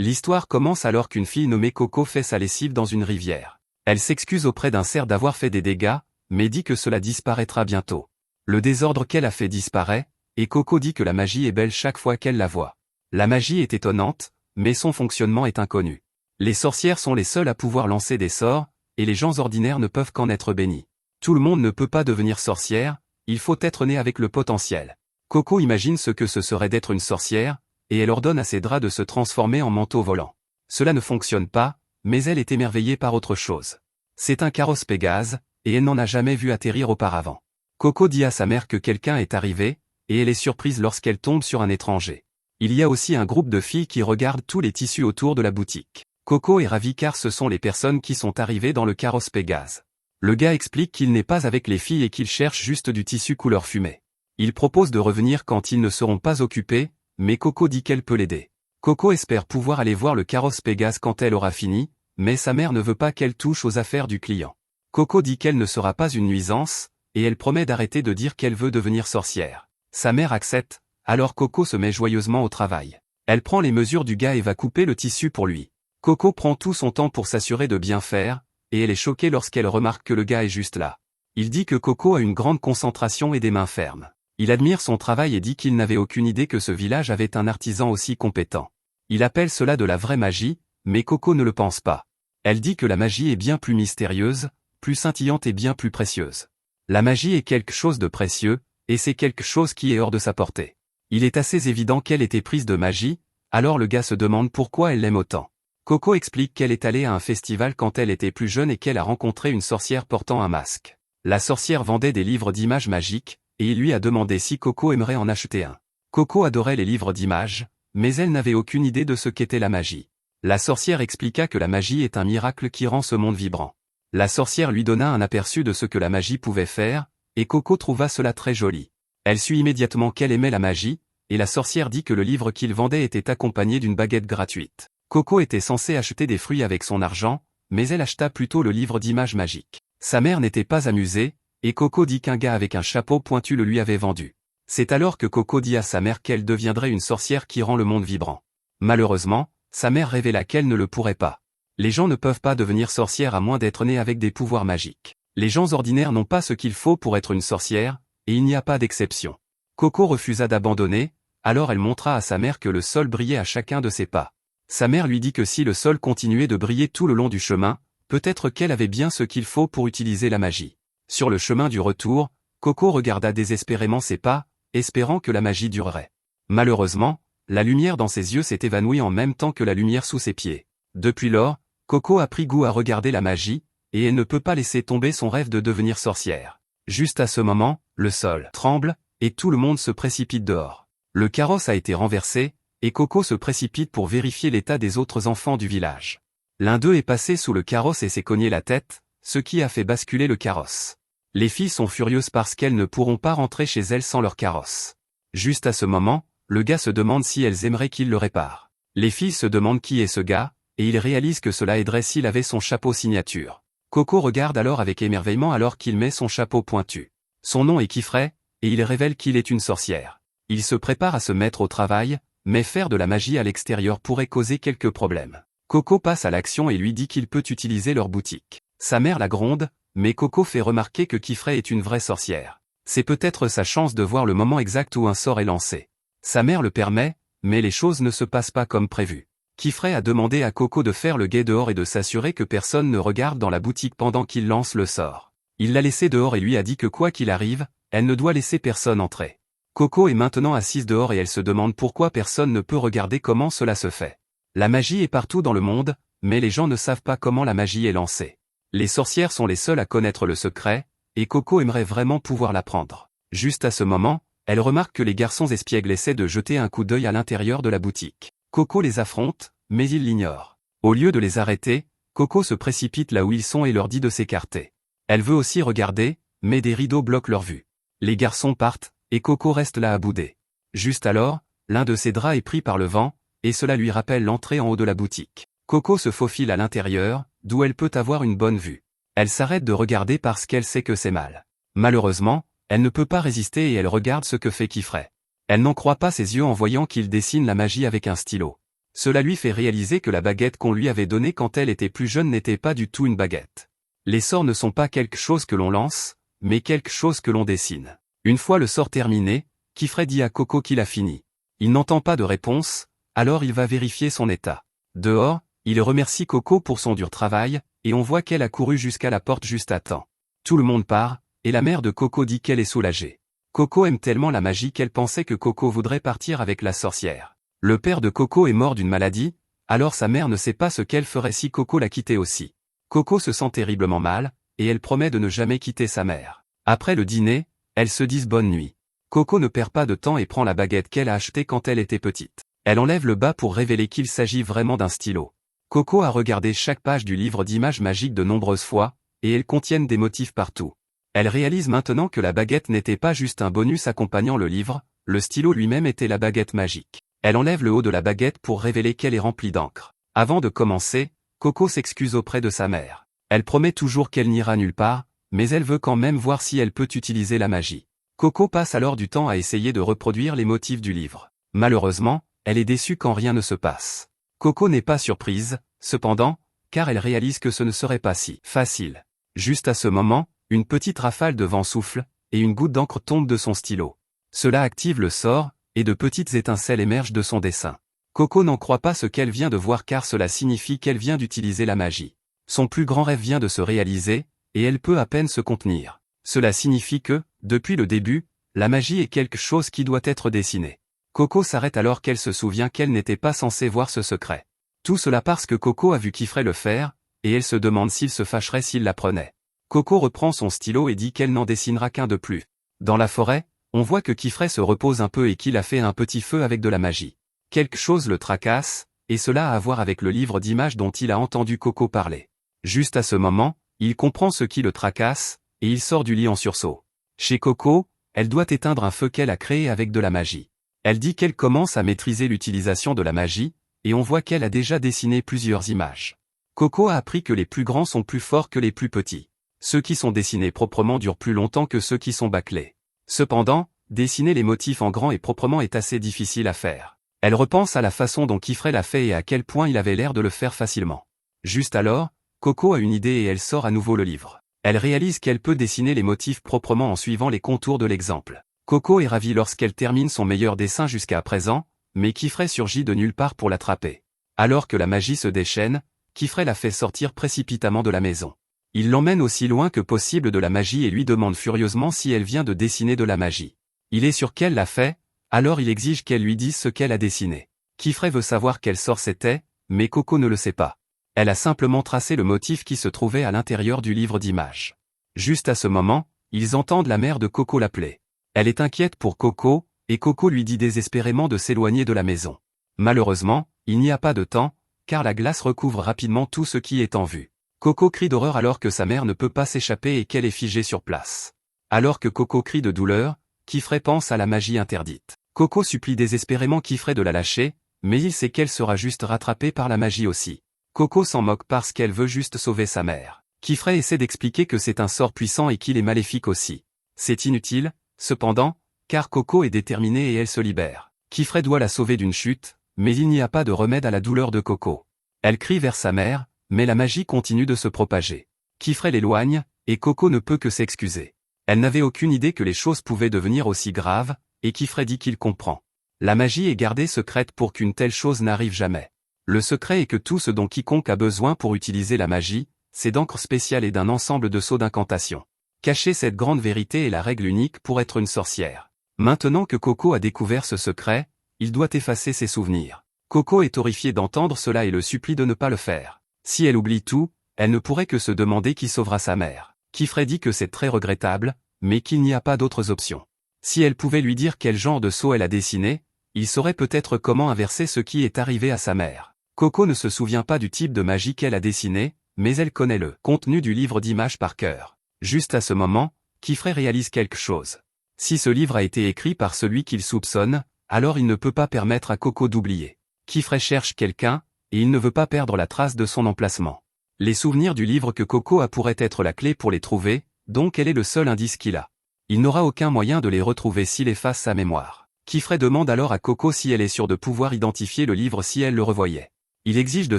L'histoire commence alors qu'une fille nommée Coco fait sa lessive dans une rivière. Elle s'excuse auprès d'un cerf d'avoir fait des dégâts, mais dit que cela disparaîtra bientôt. Le désordre qu'elle a fait disparaît, et Coco dit que la magie est belle chaque fois qu'elle la voit. La magie est étonnante, mais son fonctionnement est inconnu. Les sorcières sont les seules à pouvoir lancer des sorts, et les gens ordinaires ne peuvent qu'en être bénis. Tout le monde ne peut pas devenir sorcière, il faut être né avec le potentiel. Coco imagine ce que ce serait d'être une sorcière, et elle ordonne à ses draps de se transformer en manteau volant. Cela ne fonctionne pas, mais elle est émerveillée par autre chose. C'est un carrosse Pégase, et elle n'en a jamais vu atterrir auparavant. Coco dit à sa mère que quelqu'un est arrivé, et elle est surprise lorsqu'elle tombe sur un étranger. Il y a aussi un groupe de filles qui regardent tous les tissus autour de la boutique. Coco est ravie car ce sont les personnes qui sont arrivées dans le carrosse Pégase. Le gars explique qu'il n'est pas avec les filles et qu'il cherche juste du tissu couleur fumée. Il propose de revenir quand ils ne seront pas occupés, mais Coco dit qu'elle peut l'aider. Coco espère pouvoir aller voir le carrosse Pégase quand elle aura fini, mais sa mère ne veut pas qu'elle touche aux affaires du client. Coco dit qu'elle ne sera pas une nuisance, et elle promet d'arrêter de dire qu'elle veut devenir sorcière. Sa mère accepte, alors Coco se met joyeusement au travail. Elle prend les mesures du gars et va couper le tissu pour lui. Coco prend tout son temps pour s'assurer de bien faire, et elle est choquée lorsqu'elle remarque que le gars est juste là. Il dit que Coco a une grande concentration et des mains fermes. Il admire son travail et dit qu'il n'avait aucune idée que ce village avait un artisan aussi compétent. Il appelle cela de la vraie magie, mais Coco ne le pense pas. Elle dit que la magie est bien plus mystérieuse, plus scintillante et bien plus précieuse. La magie est quelque chose de précieux, et c'est quelque chose qui est hors de sa portée. Il est assez évident qu'elle était prise de magie, alors le gars se demande pourquoi elle l'aime autant. Coco explique qu'elle est allée à un festival quand elle était plus jeune et qu'elle a rencontré une sorcière portant un masque. La sorcière vendait des livres d'images magiques, et il lui a demandé si Coco aimerait en acheter un. Coco adorait les livres d'images, mais elle n'avait aucune idée de ce qu'était la magie. La sorcière expliqua que la magie est un miracle qui rend ce monde vibrant. La sorcière lui donna un aperçu de ce que la magie pouvait faire, et Coco trouva cela très joli. Elle sut immédiatement qu'elle aimait la magie, et la sorcière dit que le livre qu'il vendait était accompagné d'une baguette gratuite. Coco était censée acheter des fruits avec son argent, mais elle acheta plutôt le livre d'images magiques. Sa mère n'était pas amusée, et Coco dit qu'un gars avec un chapeau pointu le lui avait vendu. C'est alors que Coco dit à sa mère qu'elle deviendrait une sorcière qui rend le monde vibrant. Malheureusement, sa mère révéla qu'elle ne le pourrait pas. Les gens ne peuvent pas devenir sorcières à moins d'être nés avec des pouvoirs magiques. Les gens ordinaires n'ont pas ce qu'il faut pour être une sorcière, et il n'y a pas d'exception. Coco refusa d'abandonner, alors elle montra à sa mère que le sol brillait à chacun de ses pas. Sa mère lui dit que si le sol continuait de briller tout le long du chemin, peut-être qu'elle avait bien ce qu'il faut pour utiliser la magie. Sur le chemin du retour, Coco regarda désespérément ses pas, espérant que la magie durerait. Malheureusement, la lumière dans ses yeux s'est évanouie en même temps que la lumière sous ses pieds. Depuis lors, Coco a pris goût à regarder la magie, et elle ne peut pas laisser tomber son rêve de devenir sorcière. Juste à ce moment, le sol tremble, et tout le monde se précipite dehors. Le carrosse a été renversé, et Coco se précipite pour vérifier l'état des autres enfants du village. L'un d'eux est passé sous le carrosse et s'est cogné la tête, ce qui a fait basculer le carrosse. Les filles sont furieuses parce qu'elles ne pourront pas rentrer chez elles sans leur carrosse. Juste à ce moment, le gars se demande si elles aimeraient qu'il le répare. Les filles se demandent qui est ce gars, et il réalise que cela aiderait s'il avait son chapeau signature. Coco regarde alors avec émerveillement alors qu'il met son chapeau pointu. Son nom est Kifray, et il révèle qu'il est une sorcière. Il se prépare à se mettre au travail, mais faire de la magie à l'extérieur pourrait causer quelques problèmes. Coco passe à l'action et lui dit qu'il peut utiliser leur boutique. Sa mère la gronde, mais Coco fait remarquer que Kifray est une vraie sorcière. C'est peut-être sa chance de voir le moment exact où un sort est lancé. Sa mère le permet, mais les choses ne se passent pas comme prévu. Kifray a demandé à Coco de faire le guet dehors et de s'assurer que personne ne regarde dans la boutique pendant qu'il lance le sort. Il l'a laissée dehors et lui a dit que quoi qu'il arrive, elle ne doit laisser personne entrer. Coco est maintenant assise dehors et elle se demande pourquoi personne ne peut regarder comment cela se fait. La magie est partout dans le monde, mais les gens ne savent pas comment la magie est lancée. Les sorcières sont les seules à connaître le secret, et Coco aimerait vraiment pouvoir l'apprendre. Juste à ce moment, elle remarque que les garçons espiègles essaient de jeter un coup d'œil à l'intérieur de la boutique. Coco les affronte, mais ils l'ignorent. Au lieu de les arrêter, Coco se précipite là où ils sont et leur dit de s'écarter. Elle veut aussi regarder, mais des rideaux bloquent leur vue. Les garçons partent, et Coco reste là à bouder. Juste alors, l'un de ses draps est pris par le vent, et cela lui rappelle l'entrée en haut de la boutique. Coco se faufile à l'intérieur, d'où elle peut avoir une bonne vue. Elle s'arrête de regarder parce qu'elle sait que c'est mal. Malheureusement, elle ne peut pas résister et elle regarde ce que fait Kifray. Elle n'en croit pas ses yeux en voyant qu'il dessine la magie avec un stylo. Cela lui fait réaliser que la baguette qu'on lui avait donnée quand elle était plus jeune n'était pas du tout une baguette. Les sorts ne sont pas quelque chose que l'on lance, mais quelque chose que l'on dessine. Une fois le sort terminé, Kifray dit à Coco qu'il a fini. Il n'entend pas de réponse, alors il va vérifier son état. Dehors, il remercie Coco pour son dur travail, et on voit qu'elle a couru jusqu'à la porte juste à temps. Tout le monde part, et la mère de Coco dit qu'elle est soulagée. Coco aime tellement la magie qu'elle pensait que Coco voudrait partir avec la sorcière. Le père de Coco est mort d'une maladie, alors sa mère ne sait pas ce qu'elle ferait si Coco la quittait aussi. Coco se sent terriblement mal, et elle promet de ne jamais quitter sa mère. Après le dîner, elles se disent bonne nuit. Coco ne perd pas de temps et prend la baguette qu'elle a achetée quand elle était petite. Elle enlève le bas pour révéler qu'il s'agit vraiment d'un stylo. Coco a regardé chaque page du livre d'images magiques de nombreuses fois, et elles contiennent des motifs partout. Elle réalise maintenant que la baguette n'était pas juste un bonus accompagnant le livre, le stylo lui-même était la baguette magique. Elle enlève le haut de la baguette pour révéler qu'elle est remplie d'encre. Avant de commencer, Coco s'excuse auprès de sa mère. Elle promet toujours qu'elle n'ira nulle part, mais elle veut quand même voir si elle peut utiliser la magie. Coco passe alors du temps à essayer de reproduire les motifs du livre. Malheureusement, elle est déçue quand rien ne se passe. Coco n'est pas surprise, cependant, car elle réalise que ce ne serait pas si facile. Juste à ce moment, une petite rafale de vent souffle, et une goutte d'encre tombe de son stylo. Cela active le sort, et de petites étincelles émergent de son dessin. Coco n'en croit pas ce qu'elle vient de voir car cela signifie qu'elle vient d'utiliser la magie. Son plus grand rêve vient de se réaliser, et elle peut à peine se contenir. Cela signifie que, depuis le début, la magie est quelque chose qui doit être dessiné. Coco s'arrête alors qu'elle se souvient qu'elle n'était pas censée voir ce secret. Tout cela parce que Coco a vu Kifray le faire, et elle se demande s'il se fâcherait s'il l'apprenait. Coco reprend son stylo et dit qu'elle n'en dessinera qu'un de plus. Dans la forêt, on voit que Kifray se repose un peu et qu'il a fait un petit feu avec de la magie. Quelque chose le tracasse, et cela a à voir avec le livre d'images dont il a entendu Coco parler. Juste à ce moment, il comprend ce qui le tracasse, et il sort du lit en sursaut. Chez Coco, elle doit éteindre un feu qu'elle a créé avec de la magie. Elle dit qu'elle commence à maîtriser l'utilisation de la magie, et on voit qu'elle a déjà dessiné plusieurs images. Coco a appris que les plus grands sont plus forts que les plus petits. Ceux qui sont dessinés proprement durent plus longtemps que ceux qui sont bâclés. Cependant, dessiner les motifs en grand et proprement est assez difficile à faire. Elle repense à la façon dont Kifray l'a fait et à quel point il avait l'air de le faire facilement. Juste alors, Coco a une idée et elle sort à nouveau le livre. Elle réalise qu'elle peut dessiner les motifs proprement en suivant les contours de l'exemple. Coco est ravie lorsqu'elle termine son meilleur dessin jusqu'à présent, mais Kifray surgit de nulle part pour l'attraper. Alors que la magie se déchaîne, Kifray la fait sortir précipitamment de la maison. Il l'emmène aussi loin que possible de la magie et lui demande furieusement si elle vient de dessiner de la magie. Il est sûr qu'elle l'a fait, alors il exige qu'elle lui dise ce qu'elle a dessiné. Kifray veut savoir quel sort c'était, mais Coco ne le sait pas. Elle a simplement tracé le motif qui se trouvait à l'intérieur du livre d'images. Juste à ce moment, ils entendent la mère de Coco l'appeler. Elle est inquiète pour Coco, et Coco lui dit désespérément de s'éloigner de la maison. Malheureusement, il n'y a pas de temps, car la glace recouvre rapidement tout ce qui est en vue. Coco crie d'horreur alors que sa mère ne peut pas s'échapper et qu'elle est figée sur place. Alors que Coco crie de douleur, Kifray pense à la magie interdite. Coco supplie désespérément Kifray de la lâcher, mais il sait qu'elle sera juste rattrapée par la magie aussi. Coco s'en moque parce qu'elle veut juste sauver sa mère. Kifray essaie d'expliquer que c'est un sort puissant et qu'il est maléfique aussi. C'est inutile, cependant, car Coco est déterminée et elle se libère. Kifray doit la sauver d'une chute, mais il n'y a pas de remède à la douleur de Coco. Elle crie vers sa mère, mais la magie continue de se propager. Kifray l'éloigne, et Coco ne peut que s'excuser. Elle n'avait aucune idée que les choses pouvaient devenir aussi graves, et Kifray dit qu'il comprend. La magie est gardée secrète pour qu'une telle chose n'arrive jamais. Le secret est que tout ce dont quiconque a besoin pour utiliser la magie, c'est d'encre spéciale et d'un ensemble de sceaux d'incantation. Cacher cette grande vérité est la règle unique pour être une sorcière. Maintenant que Coco a découvert ce secret, il doit effacer ses souvenirs. Coco est horrifiée d'entendre cela et le supplie de ne pas le faire. Si elle oublie tout, elle ne pourrait que se demander qui sauvera sa mère. Kifray dit que c'est très regrettable, mais qu'il n'y a pas d'autres options. Si elle pouvait lui dire quel genre de sceau elle a dessiné, il saurait peut-être comment inverser ce qui est arrivé à sa mère. Coco ne se souvient pas du type de magie qu'elle a dessiné, mais elle connaît le contenu du livre d'images par cœur. Juste à ce moment, Kifray réalise quelque chose. Si ce livre a été écrit par celui qu'il soupçonne, alors il ne peut pas permettre à Coco d'oublier. Kifray cherche quelqu'un, et il ne veut pas perdre la trace de son emplacement. Les souvenirs du livre que Coco a pourraient être la clé pour les trouver, donc elle est le seul indice qu'il a. Il n'aura aucun moyen de les retrouver s'il efface sa mémoire. Kifray demande alors à Coco si elle est sûre de pouvoir identifier le livre si elle le revoyait. Il exige de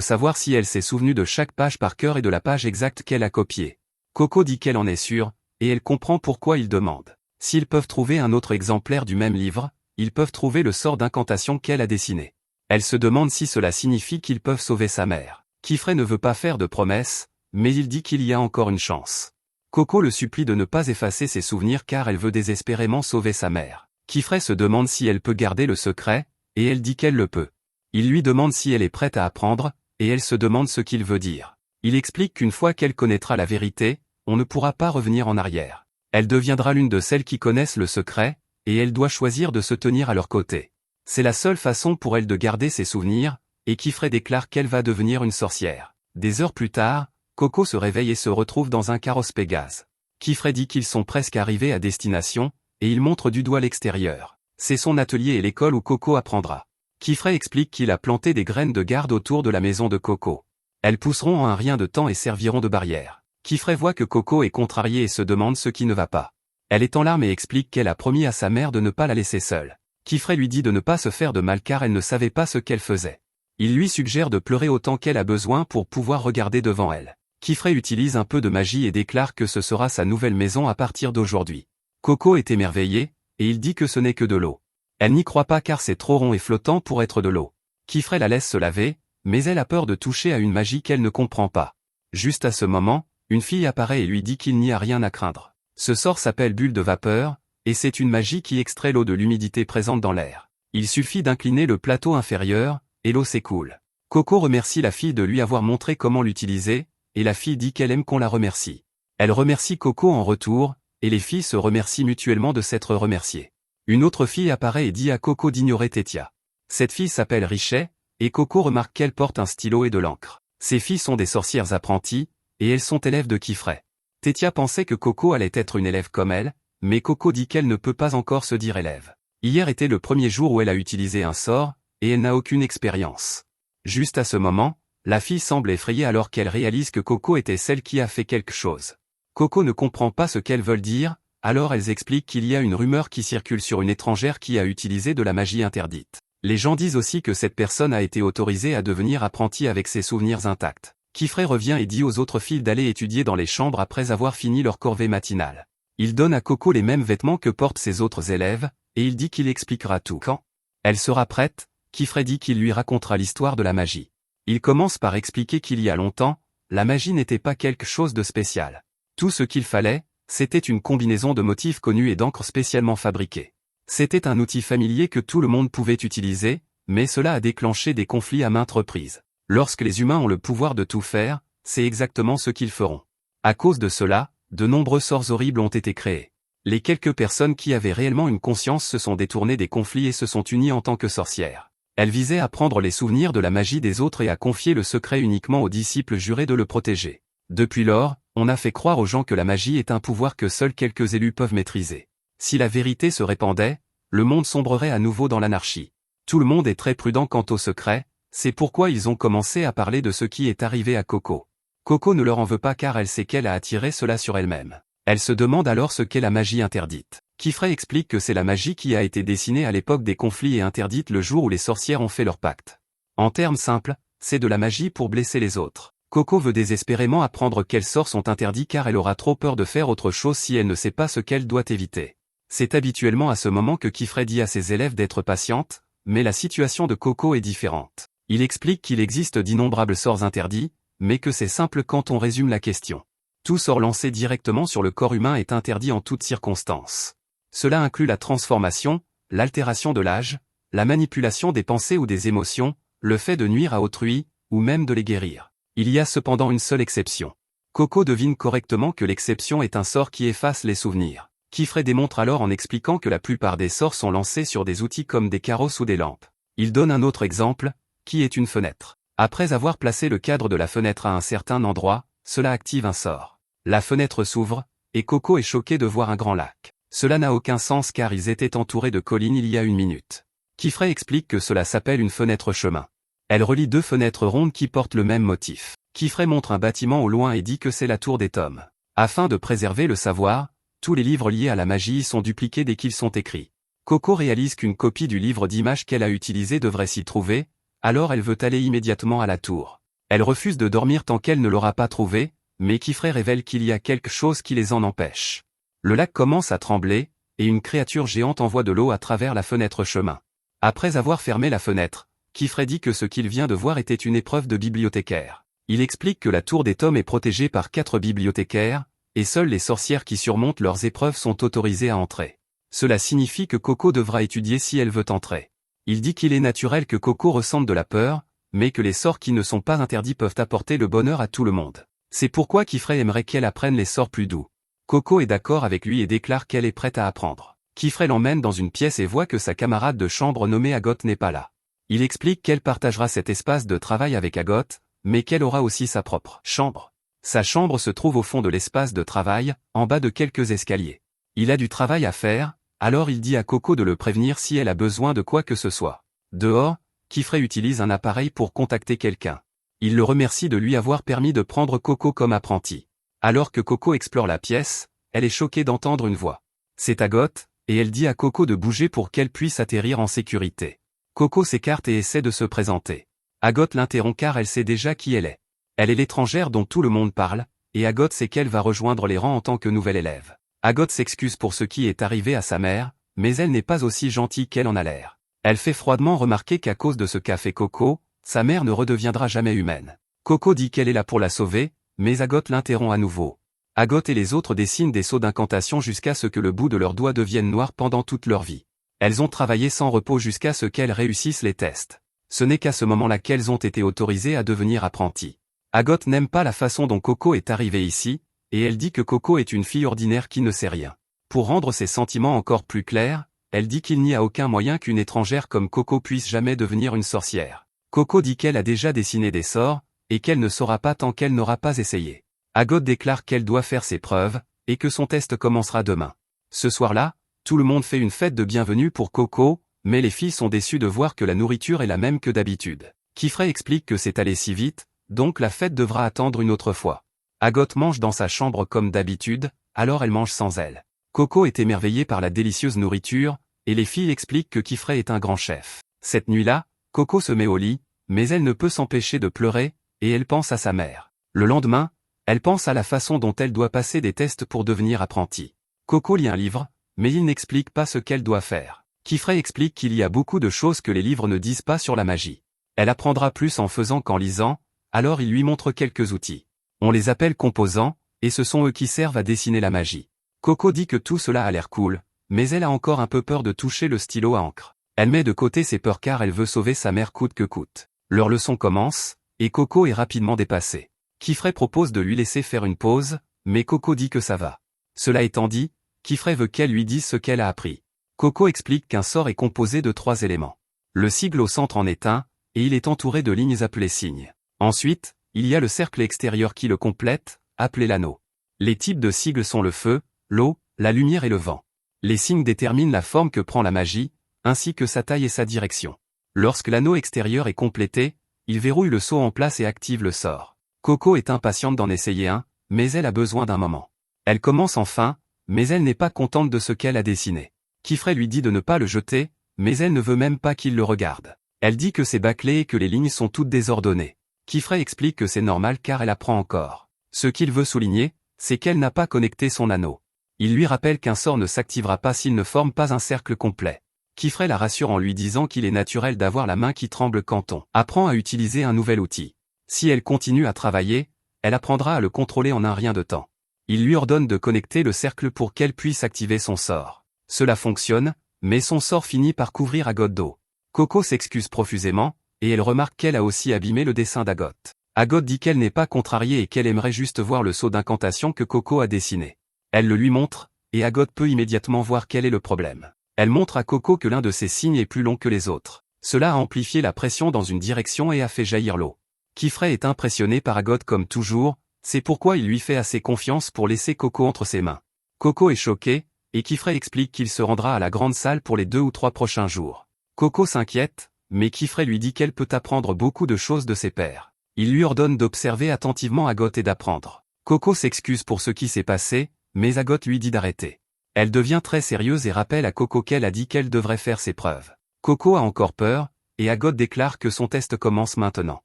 savoir si elle s'est souvenue de chaque page par cœur et de la page exacte qu'elle a copiée. Coco dit qu'elle en est sûre, et elle comprend pourquoi il demande. S'ils peuvent trouver un autre exemplaire du même livre, ils peuvent trouver le sort d'incantation qu'elle a dessiné. Elle se demande si cela signifie qu'ils peuvent sauver sa mère. Kifray ne veut pas faire de promesses, mais il dit qu'il y a encore une chance. Coco le supplie de ne pas effacer ses souvenirs car elle veut désespérément sauver sa mère. Kifray se demande si elle peut garder le secret, et elle dit qu'elle le peut. Il lui demande si elle est prête à apprendre, et elle se demande ce qu'il veut dire. Il explique qu'une fois qu'elle connaîtra la vérité, on ne pourra pas revenir en arrière. Elle deviendra l'une de celles qui connaissent le secret, et elle doit choisir de se tenir à leur côté. C'est la seule façon pour elle de garder ses souvenirs, et Kifray déclare qu'elle va devenir une sorcière. Des heures plus tard, Coco se réveille et se retrouve dans un carrosse Pégase. Kifray dit qu'ils sont presque arrivés à destination, et il montre du doigt l'extérieur. C'est son atelier et l'école où Coco apprendra. Kifray explique qu'il a planté des graines de garde autour de la maison de Coco. Elles pousseront en un rien de temps et serviront de barrière. Kifray voit que Coco est contrariée et se demande ce qui ne va pas. Elle est en larmes et explique qu'elle a promis à sa mère de ne pas la laisser seule. Kifray lui dit de ne pas se faire de mal car elle ne savait pas ce qu'elle faisait. Il lui suggère de pleurer autant qu'elle a besoin pour pouvoir regarder devant elle. Kifray utilise un peu de magie et déclare que ce sera sa nouvelle maison à partir d'aujourd'hui. Coco est émerveillée, et il dit que ce n'est que de l'eau. Elle n'y croit pas car c'est trop rond et flottant pour être de l'eau. Kifray la laisse se laver, mais elle a peur de toucher à une magie qu'elle ne comprend pas. Juste à ce moment, une fille apparaît et lui dit qu'il n'y a rien à craindre. Ce sort s'appelle bulle de vapeur, et c'est une magie qui extrait l'eau de l'humidité présente dans l'air. Il suffit d'incliner le plateau inférieur, et l'eau s'écoule. Coco remercie la fille de lui avoir montré comment l'utiliser, et la fille dit qu'elle aime qu'on la remercie. Elle remercie Coco en retour, et les filles se remercient mutuellement de s'être remerciées. Une autre fille apparaît et dit à Coco d'ignorer Tétia. Cette fille s'appelle Richet, et Coco remarque qu'elle porte un stylo et de l'encre. Ces filles sont des sorcières apprenties, et elles sont élèves de Kifray. Tétia pensait que Coco allait être une élève comme elle, mais Coco dit qu'elle ne peut pas encore se dire élève. Hier était le premier jour où elle a utilisé un sort, et elle n'a aucune expérience. Juste à ce moment, la fille semble effrayée alors qu'elle réalise que Coco était celle qui a fait quelque chose. Coco ne comprend pas ce qu'elles veulent dire, alors elles expliquent qu'il y a une rumeur qui circule sur une étrangère qui a utilisé de la magie interdite. Les gens disent aussi que cette personne a été autorisée à devenir apprentie avec ses souvenirs intacts. Kifray revient et dit aux autres filles d'aller étudier dans les chambres après avoir fini leur corvée matinale. Il donne à Coco les mêmes vêtements que portent ses autres élèves, et il dit qu'il expliquera tout. Quand elle sera prête, Kifray dit qu'il lui racontera l'histoire de la magie. Il commence par expliquer qu'il y a longtemps, la magie n'était pas quelque chose de spécial. Tout ce qu'il fallait, c'était une combinaison de motifs connus et d'encre spécialement fabriquée. C'était un outil familier que tout le monde pouvait utiliser, mais cela a déclenché des conflits à maintes reprises. Lorsque les humains ont le pouvoir de tout faire, c'est exactement ce qu'ils feront. À cause de cela, de nombreux sorts horribles ont été créés. Les quelques personnes qui avaient réellement une conscience se sont détournées des conflits et se sont unies en tant que sorcières. Elles visaient à prendre les souvenirs de la magie des autres et à confier le secret uniquement aux disciples jurés de le protéger. Depuis lors, on a fait croire aux gens que la magie est un pouvoir que seuls quelques élus peuvent maîtriser. Si la vérité se répandait, le monde sombrerait à nouveau dans l'anarchie. Tout le monde est très prudent quant au secret, c'est pourquoi ils ont commencé à parler de ce qui est arrivé à Coco. Coco ne leur en veut pas car elle sait qu'elle a attiré cela sur elle-même. Elle se demande alors ce qu'est la magie interdite. Kifray explique que c'est la magie qui a été dessinée à l'époque des conflits et interdite le jour où les sorcières ont fait leur pacte. En termes simples, c'est de la magie pour blesser les autres. Coco veut désespérément apprendre quels sorts sont interdits car elle aura trop peur de faire autre chose si elle ne sait pas ce qu'elle doit éviter. C'est habituellement à ce moment que Kifray dit à ses élèves d'être patientes, mais la situation de Coco est différente. Il explique qu'il existe d'innombrables sorts interdits, mais que c'est simple quand on résume la question. Tout sort lancé directement sur le corps humain est interdit en toutes circonstances. Cela inclut la transformation, l'altération de l'âge, la manipulation des pensées ou des émotions, le fait de nuire à autrui, ou même de les guérir. Il y a cependant une seule exception. Coco devine correctement que l'exception est un sort qui efface les souvenirs. Kifray démontre alors en expliquant que la plupart des sorts sont lancés sur des outils comme des carrosses ou des lampes. Il donne un autre exemple, qui est une fenêtre. Après avoir placé le cadre de la fenêtre à un certain endroit, cela active un sort. La fenêtre s'ouvre, et Coco est choqué de voir un grand lac. Cela n'a aucun sens car ils étaient entourés de collines il y a une minute. Kifray explique que cela s'appelle une fenêtre chemin. Elle relie deux fenêtres rondes qui portent le même motif. Kifray montre un bâtiment au loin et dit que c'est la tour des tomes. Afin de préserver le savoir, tous les livres liés à la magie sont dupliqués dès qu'ils sont écrits. Coco réalise qu'une copie du livre d'images qu'elle a utilisé devrait s'y trouver, alors elle veut aller immédiatement à la tour. Elle refuse de dormir tant qu'elle ne l'aura pas trouvé, mais Kifré révèle qu'il y a quelque chose qui les en empêche. Le lac commence à trembler, et une créature géante envoie de l'eau à travers la fenêtre chemin. Après avoir fermé la fenêtre, Kifré dit que ce qu'il vient de voir était une épreuve de bibliothécaire. Il explique que la tour des tomes est protégée par 4 bibliothécaires, et seules les sorcières qui surmontent leurs épreuves sont autorisées à entrer. Cela signifie que Coco devra étudier si elle veut entrer. Il dit qu'il est naturel que Coco ressente de la peur, mais que les sorts qui ne sont pas interdits peuvent apporter le bonheur à tout le monde. C'est pourquoi Kifré aimerait qu'elle apprenne les sorts plus doux. Coco est d'accord avec lui et déclare qu'elle est prête à apprendre. Kifré l'emmène dans une pièce et voit que sa camarade de chambre nommée Agot n'est pas là. Il explique qu'elle partagera cet espace de travail avec Agot, mais qu'elle aura aussi sa propre chambre. Sa chambre se trouve au fond de l'espace de travail, en bas de quelques escaliers. Il a du travail à faire, alors il dit à Coco de le prévenir si elle a besoin de quoi que ce soit. Dehors, Kifré utilise un appareil pour contacter quelqu'un. Il le remercie de lui avoir permis de prendre Coco comme apprenti. Alors que Coco explore la pièce, elle est choquée d'entendre une voix. C'est Agot, et elle dit à Coco de bouger pour qu'elle puisse atterrir en sécurité. Coco s'écarte et essaie de se présenter. Agot l'interrompt car elle sait déjà qui elle est. Elle est l'étrangère dont tout le monde parle, et Agot sait qu'elle va rejoindre les rangs en tant que nouvelle élève. Agot s'excuse pour ce qui est arrivé à sa mère, mais elle n'est pas aussi gentille qu'elle en a l'air. Elle fait froidement remarquer qu'à cause de ce qu'a fait Coco, sa mère ne redeviendra jamais humaine. Coco dit qu'elle est là pour la sauver, mais Agot l'interrompt à nouveau. Agot et les autres dessinent des sceaux d'incantation jusqu'à ce que le bout de leurs doigts devienne noir pendant toute leur vie. Elles ont travaillé sans repos jusqu'à ce qu'elles réussissent les tests. Ce n'est qu'à ce moment-là qu'elles ont été autorisées à devenir apprenties. Agot n'aime pas la façon dont Coco est arrivée ici, et elle dit que Coco est une fille ordinaire qui ne sait rien. Pour rendre ses sentiments encore plus clairs, elle dit qu'il n'y a aucun moyen qu'une étrangère comme Coco puisse jamais devenir une sorcière. Coco dit qu'elle a déjà dessiné des sorts, et qu'elle ne saura pas tant qu'elle n'aura pas essayé. Agot déclare qu'elle doit faire ses preuves, et que son test commencera demain. Ce soir-là, tout le monde fait une fête de bienvenue pour Coco, mais les filles sont déçues de voir que la nourriture est la même que d'habitude. Kifré explique que c'est allé si vite, donc la fête devra attendre une autre fois. Agot mange dans sa chambre comme d'habitude, alors elle mange sans elle. Coco est émerveillée par la délicieuse nourriture, et les filles expliquent que Kifré est un grand chef. Cette nuit-là, Coco se met au lit, mais elle ne peut s'empêcher de pleurer, et elle pense à sa mère. Le lendemain, elle pense à la façon dont elle doit passer des tests pour devenir apprentie. Coco lit un livre, mais il n'explique pas ce qu'elle doit faire. Kifré explique qu'il y a beaucoup de choses que les livres ne disent pas sur la magie. Elle apprendra plus en faisant qu'en lisant, alors il lui montre quelques outils. On les appelle composants, et ce sont eux qui servent à dessiner la magie. Coco dit que tout cela a l'air cool, mais elle a encore un peu peur de toucher le stylo à encre. Elle met de côté ses peurs car elle veut sauver sa mère coûte que coûte. Leur leçon commence, et Coco est rapidement dépassée. Kifré propose de lui laisser faire une pause, mais Coco dit que ça va. Cela étant dit, Kifré veut qu'elle lui dise ce qu'elle a appris. Coco explique qu'un sort est composé de 3 éléments. Le sigle au centre en est un, et il est entouré de lignes appelées signes. Ensuite, il y a le cercle extérieur qui le complète, appelé l'anneau. Les types de sigles sont le feu, l'eau, la lumière et le vent. Les signes déterminent la forme que prend la magie, ainsi que sa taille et sa direction. Lorsque l'anneau extérieur est complété, il verrouille le sceau en place et active le sort. Coco est impatiente d'en essayer un, mais elle a besoin d'un moment. Elle commence enfin, mais elle n'est pas contente de ce qu'elle a dessiné. Kifré lui dit de ne pas le jeter, mais elle ne veut même pas qu'il le regarde. Elle dit que c'est bâclé et que les lignes sont toutes désordonnées. Kifré explique que c'est normal car elle apprend encore. Ce qu'il veut souligner, c'est qu'elle n'a pas connecté son anneau. Il lui rappelle qu'un sort ne s'activera pas s'il ne forme pas un cercle complet. Kifré la rassure en lui disant qu'il est naturel d'avoir la main qui tremble quand on apprend à utiliser un nouvel outil. Si elle continue à travailler, elle apprendra à le contrôler en un rien de temps. Il lui ordonne de connecter le cercle pour qu'elle puisse activer son sort. Cela fonctionne, mais son sort finit par couvrir Agot d'eau. Coco s'excuse profusément, et elle remarque qu'elle a aussi abîmé le dessin d'Agot. Agot dit qu'elle n'est pas contrariée et qu'elle aimerait juste voir le sceau d'incantation que Coco a dessiné. Elle le lui montre, et Agot peut immédiatement voir quel est le problème. Elle montre à Coco que l'un de ses signes est plus long que les autres. Cela a amplifié la pression dans une direction et a fait jaillir l'eau. Kifré est impressionné par Agot comme toujours, c'est pourquoi il lui fait assez confiance pour laisser Coco entre ses mains. Coco est choqué, et Kifré explique qu'il se rendra à la grande salle pour les 2 ou 3 prochains jours. Coco s'inquiète, mais Kifré lui dit qu'elle peut apprendre beaucoup de choses de ses pairs. Il lui ordonne d'observer attentivement Agot et d'apprendre. Coco s'excuse pour ce qui s'est passé, mais Agot lui dit d'arrêter. Elle devient très sérieuse et rappelle à Coco qu'elle a dit qu'elle devrait faire ses preuves. Coco a encore peur, et Agot déclare que son test commence maintenant.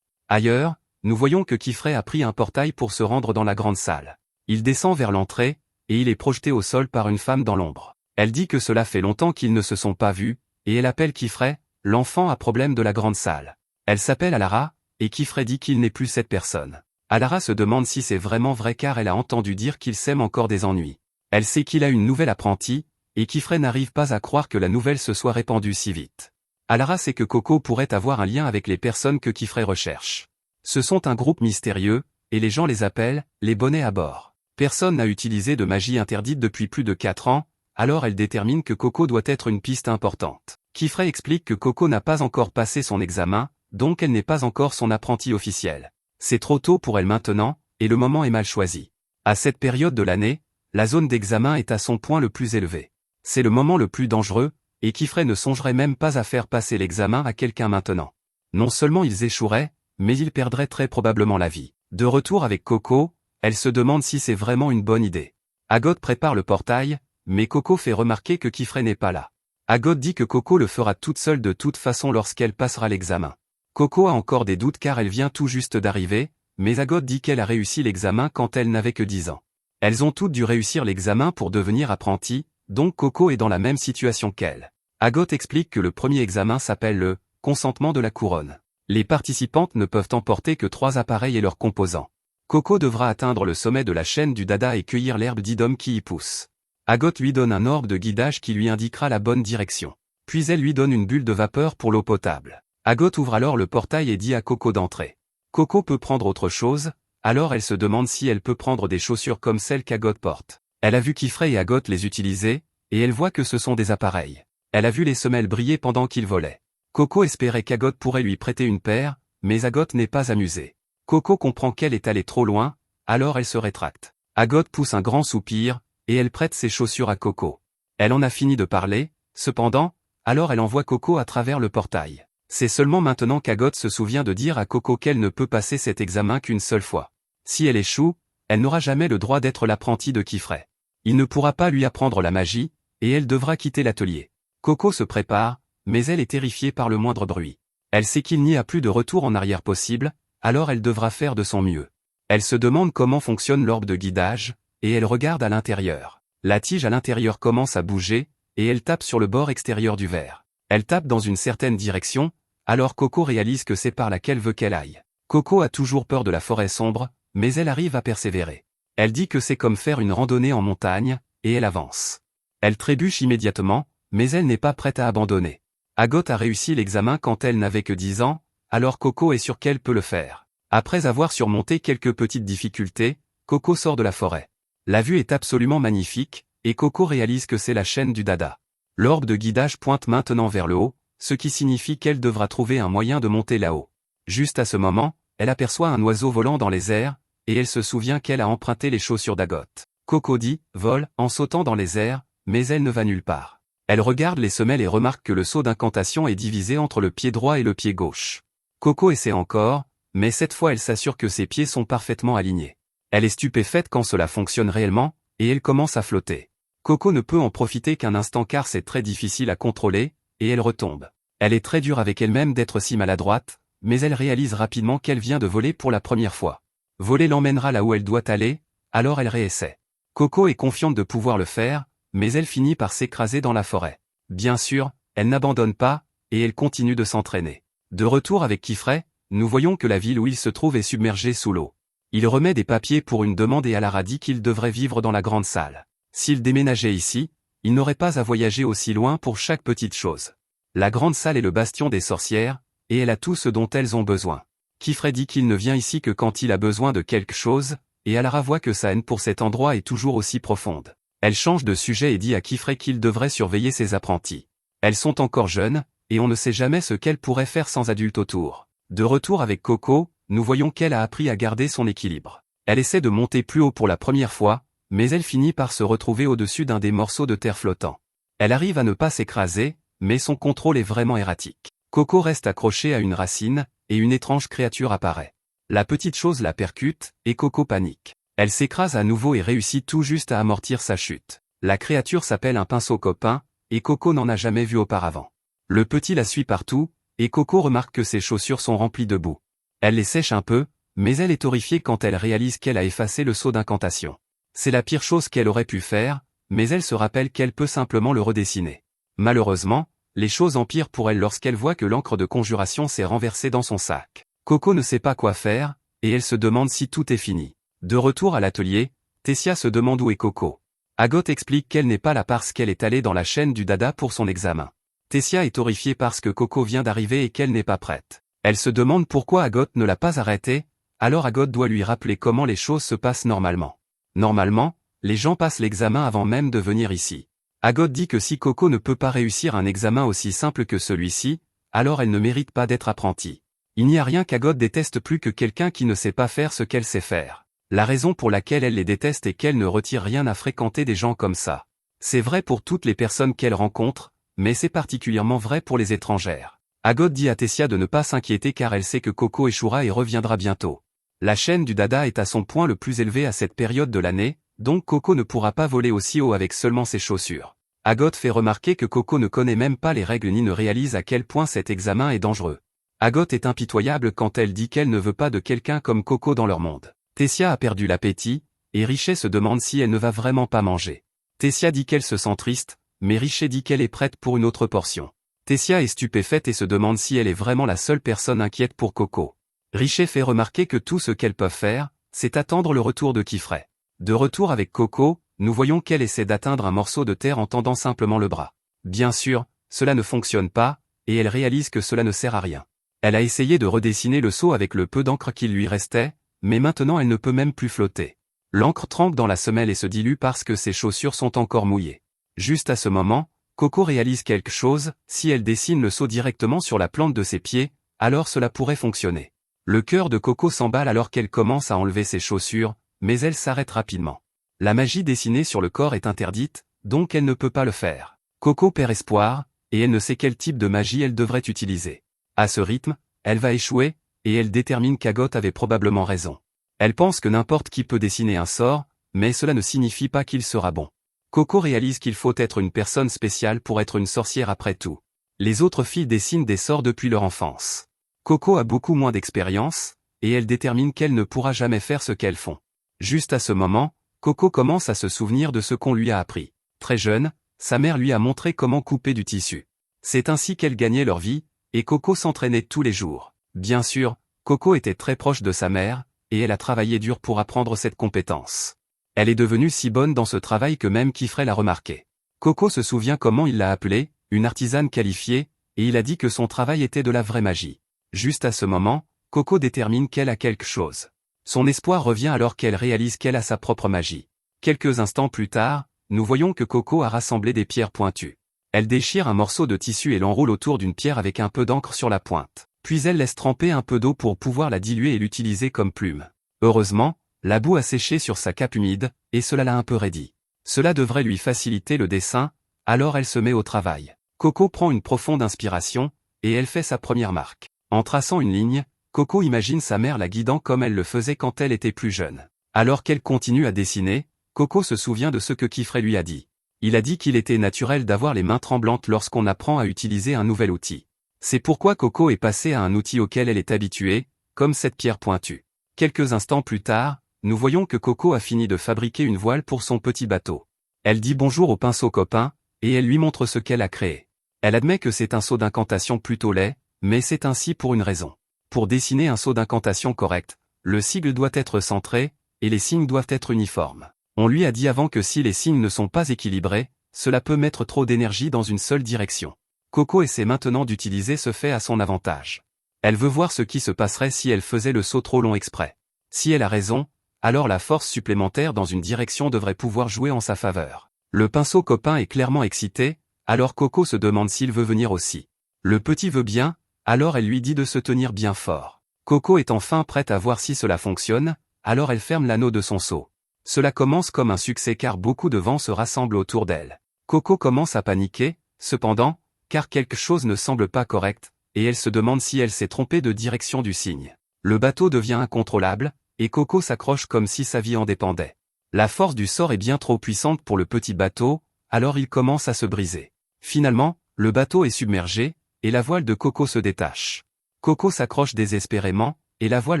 Ailleurs, nous voyons que Kifrey a pris un portail pour se rendre dans la grande salle. Il descend vers l'entrée, et il est projeté au sol par une femme dans l'ombre. Elle dit que cela fait longtemps qu'ils ne se sont pas vus, et elle appelle Kifrey, l'enfant à problème de la grande salle. Elle s'appelle Alara, et Kifrey dit qu'il n'est plus cette personne. Alara se demande si c'est vraiment vrai car elle a entendu dire qu'il sème encore des ennuis. Elle sait qu'il a une nouvelle apprentie, et Kifrey n'arrive pas à croire que la nouvelle se soit répandue si vite. Alara sait que Coco pourrait avoir un lien avec les personnes que Kifrey recherche. Ce sont un groupe mystérieux, et les gens les appellent « les bonnets à bord ». Personne n'a utilisé de magie interdite depuis plus de 4 ans, alors elle détermine que Coco doit être une piste importante. Kifrey explique que Coco n'a pas encore passé son examen, donc elle n'est pas encore son apprentie officielle. C'est trop tôt pour elle maintenant, et le moment est mal choisi. À cette période de l'année, la zone d'examen est à son point le plus élevé. C'est le moment le plus dangereux, et Kifrey ne songerait même pas à faire passer l'examen à quelqu'un maintenant. Non seulement ils échoueraient, mais ils perdraient très probablement la vie. De retour avec Coco, elle se demande si c'est vraiment une bonne idée. Agot prépare le portail, mais Coco fait remarquer que Kifrey n'est pas là. Agot dit que Coco le fera toute seule de toute façon lorsqu'elle passera l'examen. Coco a encore des doutes car elle vient tout juste d'arriver, mais Agot dit qu'elle a réussi l'examen quand elle n'avait que 10 ans. Elles ont toutes dû réussir l'examen pour devenir apprenties, donc Coco est dans la même situation qu'elle. Agot explique que le premier examen s'appelle le « consentement de la couronne ». Les participantes ne peuvent emporter que 3 appareils et leurs composants. Coco devra atteindre le sommet de la chaîne du dada et cueillir l'herbe d'Idom qui y pousse. Agot lui donne un orbe de guidage qui lui indiquera la bonne direction. Puis elle lui donne une bulle de vapeur pour l'eau potable. Agot ouvre alors le portail et dit à Coco d'entrer. Coco peut prendre autre chose, alors elle se demande si elle peut prendre des chaussures comme celles qu'Agot porte. Elle a vu Kifrey et Agot les utiliser, et elle voit que ce sont des appareils. Elle a vu les semelles briller pendant qu'ils volaient. Coco espérait qu'Agot pourrait lui prêter une paire, mais Agot n'est pas amusée. Coco comprend qu'elle est allée trop loin, alors elle se rétracte. Agot pousse un grand soupir, et elle prête ses chaussures à Coco. Elle en a fini de parler, cependant, alors elle envoie Coco à travers le portail. C'est seulement maintenant qu'Agot se souvient de dire à Coco qu'elle ne peut passer cet examen qu'une seule fois. Si elle échoue, elle n'aura jamais le droit d'être l'apprentie de Kifrey. Il ne pourra pas lui apprendre la magie, et elle devra quitter l'atelier. Coco se prépare, mais elle est terrifiée par le moindre bruit. Elle sait qu'il n'y a plus de retour en arrière possible, alors elle devra faire de son mieux. Elle se demande comment fonctionne l'orbe de guidage, et elle regarde à l'intérieur. La tige à l'intérieur commence à bouger, et elle tape sur le bord extérieur du verre. Elle tape dans une certaine direction, alors Coco réalise que c'est par là qu'elle veut qu'elle aille. Coco a toujours peur de la forêt sombre, mais elle arrive à persévérer. Elle dit que c'est comme faire une randonnée en montagne, et elle avance. Elle trébuche immédiatement, mais elle n'est pas prête à abandonner. Agot a réussi l'examen quand elle n'avait que 10 ans, alors Coco est sûre qu'elle peut le faire. Après avoir surmonté quelques petites difficultés, Coco sort de la forêt. La vue est absolument magnifique, et Coco réalise que c'est la chaîne du dada. L'orbe de guidage pointe maintenant vers le haut, ce qui signifie qu'elle devra trouver un moyen de monter là-haut. Juste à ce moment, elle aperçoit un oiseau volant dans les airs, et elle se souvient qu'elle a emprunté les chaussures d'Agot. Coco dit « vole » en sautant dans les airs, mais elle ne va nulle part. Elle regarde les semelles et remarque que le seau d'incantation est divisé entre le pied droit et le pied gauche. Coco essaie encore, mais cette fois elle s'assure que ses pieds sont parfaitement alignés. Elle est stupéfaite quand cela fonctionne réellement, et elle commence à flotter. Coco ne peut en profiter qu'un instant car c'est très difficile à contrôler, et elle retombe. Elle est très dure avec elle-même d'être si maladroite, mais elle réalise rapidement qu'elle vient de voler pour la première fois. Voler l'emmènera là où elle doit aller, alors elle réessaie. Coco est confiante de pouvoir le faire, mais elle finit par s'écraser dans la forêt. Bien sûr, elle n'abandonne pas, et elle continue de s'entraîner. De retour avec Kifrey, nous voyons que la ville où il se trouve est submergée sous l'eau. Il remet des papiers pour une demande et Alara dit qu'il devrait vivre dans la grande salle. S'il déménageait ici, il n'aurait pas à voyager aussi loin pour chaque petite chose. La grande salle est le bastion des sorcières, et elle a tout ce dont elles ont besoin. Kifrey dit qu'il ne vient ici que quand il a besoin de quelque chose, et Alara voit que sa haine pour cet endroit est toujours aussi profonde. Elle change de sujet et dit à Kifrey qu'il devrait surveiller ses apprentis. Elles sont encore jeunes, et on ne sait jamais ce qu'elles pourraient faire sans adultes autour. De retour avec Coco, nous voyons qu'elle a appris à garder son équilibre. Elle essaie de monter plus haut pour la première fois, mais elle finit par se retrouver au-dessus d'un des morceaux de terre flottants. Elle arrive à ne pas s'écraser, mais son contrôle est vraiment erratique. Coco reste accrochée à une racine, et une étrange créature apparaît. La petite chose la percute, et Coco panique. Elle s'écrase à nouveau et réussit tout juste à amortir sa chute. La créature s'appelle un pinceau copain, et Coco n'en a jamais vu auparavant. Le petit la suit partout, et Coco remarque que ses chaussures sont remplies de boue. Elle les sèche un peu, mais elle est horrifiée quand elle réalise qu'elle a effacé le sceau d'incantation. C'est la pire chose qu'elle aurait pu faire, mais elle se rappelle qu'elle peut simplement le redessiner. Malheureusement, les choses empirent pour elle lorsqu'elle voit que l'encre de conjuration s'est renversée dans son sac. Coco ne sait pas quoi faire, et elle se demande si tout est fini. De retour à l'atelier, Tessia se demande où est Coco. Agathe explique qu'elle n'est pas là parce qu'elle est allée dans la chaîne du dada pour son examen. Tessia est horrifiée parce que Coco vient d'arriver et qu'elle n'est pas prête. Elle se demande pourquoi Agathe ne l'a pas arrêtée, alors Agathe doit lui rappeler comment les choses se passent normalement. Normalement, les gens passent l'examen avant même de venir ici. Agathe dit que si Coco ne peut pas réussir un examen aussi simple que celui-ci, alors elle ne mérite pas d'être apprentie. Il n'y a rien qu'Agathe déteste plus que quelqu'un qui ne sait pas faire ce qu'elle sait faire. La raison pour laquelle elle les déteste est qu'elle ne retire rien à fréquenter des gens comme ça. C'est vrai pour toutes les personnes qu'elle rencontre, mais c'est particulièrement vrai pour les étrangères. Agathe dit à Tessia de ne pas s'inquiéter car elle sait que Coco échouera et reviendra bientôt. La chaîne du dada est à son point le plus élevé à cette période de l'année, donc Coco ne pourra pas voler aussi haut avec seulement ses chaussures. Agathe fait remarquer que Coco ne connaît même pas les règles ni ne réalise à quel point cet examen est dangereux. Agathe est impitoyable quand elle dit qu'elle ne veut pas de quelqu'un comme Coco dans leur monde. Tessia a perdu l'appétit, et Richet se demande si elle ne va vraiment pas manger. Tessia dit qu'elle se sent triste, mais Richet dit qu'elle est prête pour une autre portion. Tessia est stupéfaite et se demande si elle est vraiment la seule personne inquiète pour Coco. Richet fait remarquer que tout ce qu'elles peuvent faire, c'est attendre le retour de Kifray. De retour avec Coco, nous voyons qu'elle essaie d'atteindre un morceau de terre en tendant simplement le bras. Bien sûr, cela ne fonctionne pas, et elle réalise que cela ne sert à rien. Elle a essayé de redessiner le seau avec le peu d'encre qu'il lui restait, mais maintenant elle ne peut même plus flotter. L'encre trempe dans la semelle et se dilue parce que ses chaussures sont encore mouillées. Juste à ce moment, Coco réalise quelque chose, si elle dessine le seau directement sur la plante de ses pieds, alors cela pourrait fonctionner. Le cœur de Coco s'emballe alors qu'elle commence à enlever ses chaussures, mais elle s'arrête rapidement. La magie dessinée sur le corps est interdite, donc elle ne peut pas le faire. Coco perd espoir, et elle ne sait quel type de magie elle devrait utiliser. À ce rythme, elle va échouer, et elle détermine qu'Agathe avait probablement raison. Elle pense que n'importe qui peut dessiner un sort, mais cela ne signifie pas qu'il sera bon. Coco réalise qu'il faut être une personne spéciale pour être une sorcière après tout. Les autres filles dessinent des sorts depuis leur enfance. Coco a beaucoup moins d'expérience, et elle détermine qu'elle ne pourra jamais faire ce qu'elles font. Juste à ce moment, Coco commence à se souvenir de ce qu'on lui a appris. Très jeune, sa mère lui a montré comment couper du tissu. C'est ainsi qu'elle gagnait leur vie, et Coco s'entraînait tous les jours. Bien sûr, Coco était très proche de sa mère, et elle a travaillé dur pour apprendre cette compétence. Elle est devenue si bonne dans ce travail que même Kifray l'a remarqué. Coco se souvient comment il l'a appelée, une artisane qualifiée, et il a dit que son travail était de la vraie magie. Juste à ce moment, Coco détermine qu'elle a quelque chose. Son espoir revient alors qu'elle réalise qu'elle a sa propre magie. Quelques instants plus tard, nous voyons que Coco a rassemblé des pierres pointues. Elle déchire un morceau de tissu et l'enroule autour d'une pierre avec un peu d'encre sur la pointe. Puis elle laisse tremper un peu d'eau pour pouvoir la diluer et l'utiliser comme plume. Heureusement, la boue a séché sur sa cape humide, et cela l'a un peu raidi. Cela devrait lui faciliter le dessin, alors elle se met au travail. Coco prend une profonde inspiration, et elle fait sa première marque. En traçant une ligne, Coco imagine sa mère la guidant comme elle le faisait quand elle était plus jeune. Alors qu'elle continue à dessiner, Coco se souvient de ce que Kifray lui a dit. Il a dit qu'il était naturel d'avoir les mains tremblantes lorsqu'on apprend à utiliser un nouvel outil. C'est pourquoi Coco est passée à un outil auquel elle est habituée, comme cette pierre pointue. Quelques instants plus tard, nous voyons que Coco a fini de fabriquer une voile pour son petit bateau. Elle dit bonjour au pinceau copain, et elle lui montre ce qu'elle a créé. Elle admet que c'est un seau d'incantation plutôt laid, mais c'est ainsi pour une raison. Pour dessiner un seau d'incantation correct, le sigle doit être centré, et les signes doivent être uniformes. On lui a dit avant que si les signes ne sont pas équilibrés, cela peut mettre trop d'énergie dans une seule direction. Coco essaie maintenant d'utiliser ce fait à son avantage. Elle veut voir ce qui se passerait si elle faisait le saut trop long exprès. Si elle a raison, alors la force supplémentaire dans une direction devrait pouvoir jouer en sa faveur. Le pinceau copain est clairement excité, alors Coco se demande s'il veut venir aussi. Le petit veut bien, alors elle lui dit de se tenir bien fort. Coco est enfin prête à voir si cela fonctionne, alors elle ferme l'anneau de son seau. Cela commence comme un succès car beaucoup de vent se rassemble autour d'elle. Coco commence à paniquer, cependant, car quelque chose ne semble pas correct, et elle se demande si elle s'est trompée de direction du signe. Le bateau devient incontrôlable, et Coco s'accroche comme si sa vie en dépendait. La force du sort est bien trop puissante pour le petit bateau, alors il commence à se briser. Finalement, le bateau est submergé, et la voile de Coco se détache. Coco s'accroche désespérément, et la voile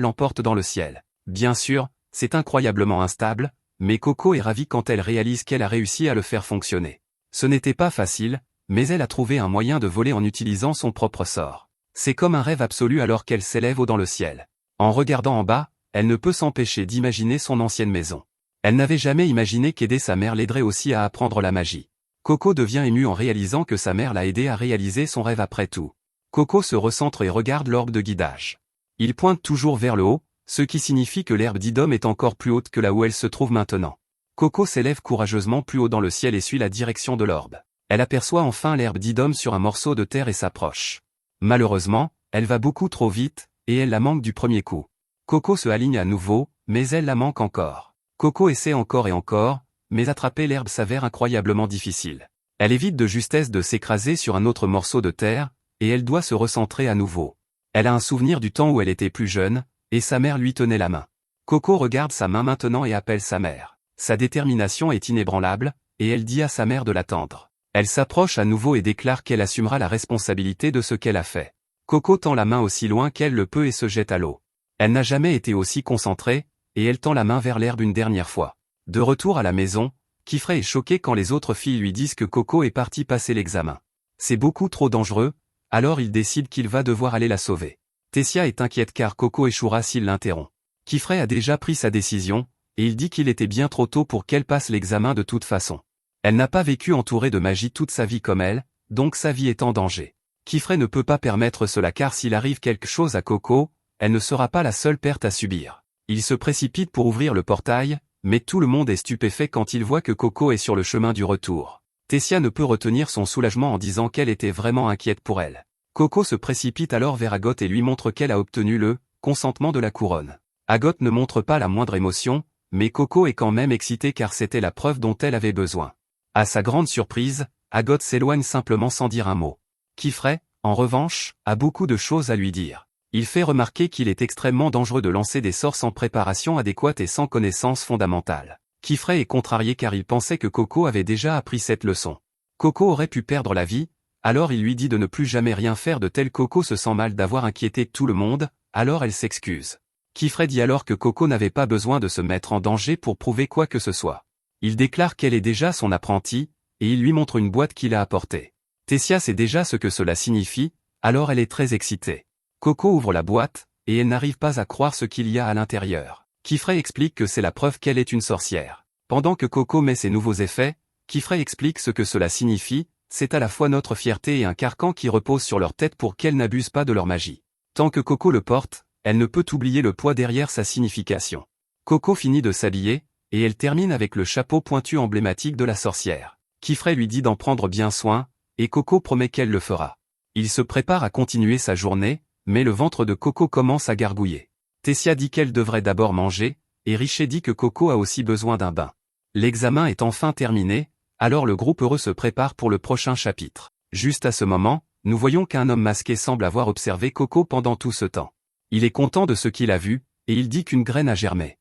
l'emporte dans le ciel. Bien sûr, c'est incroyablement instable, mais Coco est ravie quand elle réalise qu'elle a réussi à le faire fonctionner. Ce n'était pas facile, mais elle a trouvé un moyen de voler en utilisant son propre sort. C'est comme un rêve absolu alors qu'elle s'élève haut dans le ciel. En regardant en bas, elle ne peut s'empêcher d'imaginer son ancienne maison. Elle n'avait jamais imaginé qu'aider sa mère l'aiderait aussi à apprendre la magie. Coco devient émue en réalisant que sa mère l'a aidé à réaliser son rêve après tout. Coco se recentre et regarde l'orbe de guidage. Il pointe toujours vers le haut, ce qui signifie que l'herbe d'Idom est encore plus haute que là où elle se trouve maintenant. Coco s'élève courageusement plus haut dans le ciel et suit la direction de l'orbe. Elle aperçoit enfin l'herbe d'Idom sur un morceau de terre et s'approche. Malheureusement, elle va beaucoup trop vite, et elle la manque du premier coup. Coco se aligne à nouveau, mais elle la manque encore. Coco essaie encore et encore, mais attraper l'herbe s'avère incroyablement difficile. Elle évite de justesse de s'écraser sur un autre morceau de terre, et elle doit se recentrer à nouveau. Elle a un souvenir du temps où elle était plus jeune, et sa mère lui tenait la main. Coco regarde sa main maintenant et appelle sa mère. Sa détermination est inébranlable, et elle dit à sa mère de l'attendre. Elle s'approche à nouveau et déclare qu'elle assumera la responsabilité de ce qu'elle a fait. Coco tend la main aussi loin qu'elle le peut et se jette à l'eau. Elle n'a jamais été aussi concentrée, et elle tend la main vers l'herbe une dernière fois. De retour à la maison, Kifrey est choqué quand les autres filles lui disent que Coco est partie passer l'examen. C'est beaucoup trop dangereux, alors il décide qu'il va devoir aller la sauver. Tessia est inquiète car Coco échouera s'il l'interrompt. Kifrey a déjà pris sa décision, et il dit qu'il était bien trop tôt pour qu'elle passe l'examen de toute façon. Elle n'a pas vécu entourée de magie toute sa vie comme elle, donc sa vie est en danger. Kifrey ne peut pas permettre cela car s'il arrive quelque chose à Coco, elle ne sera pas la seule perte à subir. Il se précipite pour ouvrir le portail, mais tout le monde est stupéfait quand il voit que Coco est sur le chemin du retour. Tessia ne peut retenir son soulagement en disant qu'elle était vraiment inquiète pour elle. Coco se précipite alors vers Agot et lui montre qu'elle a obtenu le consentement de la couronne. Agot ne montre pas la moindre émotion, mais Coco est quand même excitée car c'était la preuve dont elle avait besoin. À sa grande surprise, Agot s'éloigne simplement sans dire un mot. Kifrey, en revanche, a beaucoup de choses à lui dire. Il fait remarquer qu'il est extrêmement dangereux de lancer des sorts sans préparation adéquate et sans connaissance fondamentale. Kifrey est contrarié car il pensait que Coco avait déjà appris cette leçon. Coco aurait pu perdre la vie, alors il lui dit de ne plus jamais rien faire de tel. Coco se sent mal d'avoir inquiété tout le monde, alors elle s'excuse. Kifrey dit alors que Coco n'avait pas besoin de se mettre en danger pour prouver quoi que ce soit. Il déclare qu'elle est déjà son apprentie, et il lui montre une boîte qu'il a apportée. Tessia sait déjà ce que cela signifie, alors elle est très excitée. Coco ouvre la boîte, et elle n'arrive pas à croire ce qu'il y a à l'intérieur. Kifrey explique que c'est la preuve qu'elle est une sorcière. Pendant que Coco met ses nouveaux effets, Kifrey explique ce que cela signifie, c'est à la fois notre fierté et un carcan qui repose sur leur tête pour qu'elles n'abusent pas de leur magie. Tant que Coco le porte, elle ne peut oublier le poids derrière sa signification. Coco finit de s'habiller, et elle termine avec le chapeau pointu emblématique de la sorcière. Kifrey lui dit d'en prendre bien soin, et Coco promet qu'elle le fera. Il se prépare à continuer sa journée, mais le ventre de Coco commence à gargouiller. Tessia dit qu'elle devrait d'abord manger, et Richer dit que Coco a aussi besoin d'un bain. L'examen est enfin terminé, alors le groupe heureux se prépare pour le prochain chapitre. Juste à ce moment, nous voyons qu'un homme masqué semble avoir observé Coco pendant tout ce temps. Il est content de ce qu'il a vu, et il dit qu'une graine a germé.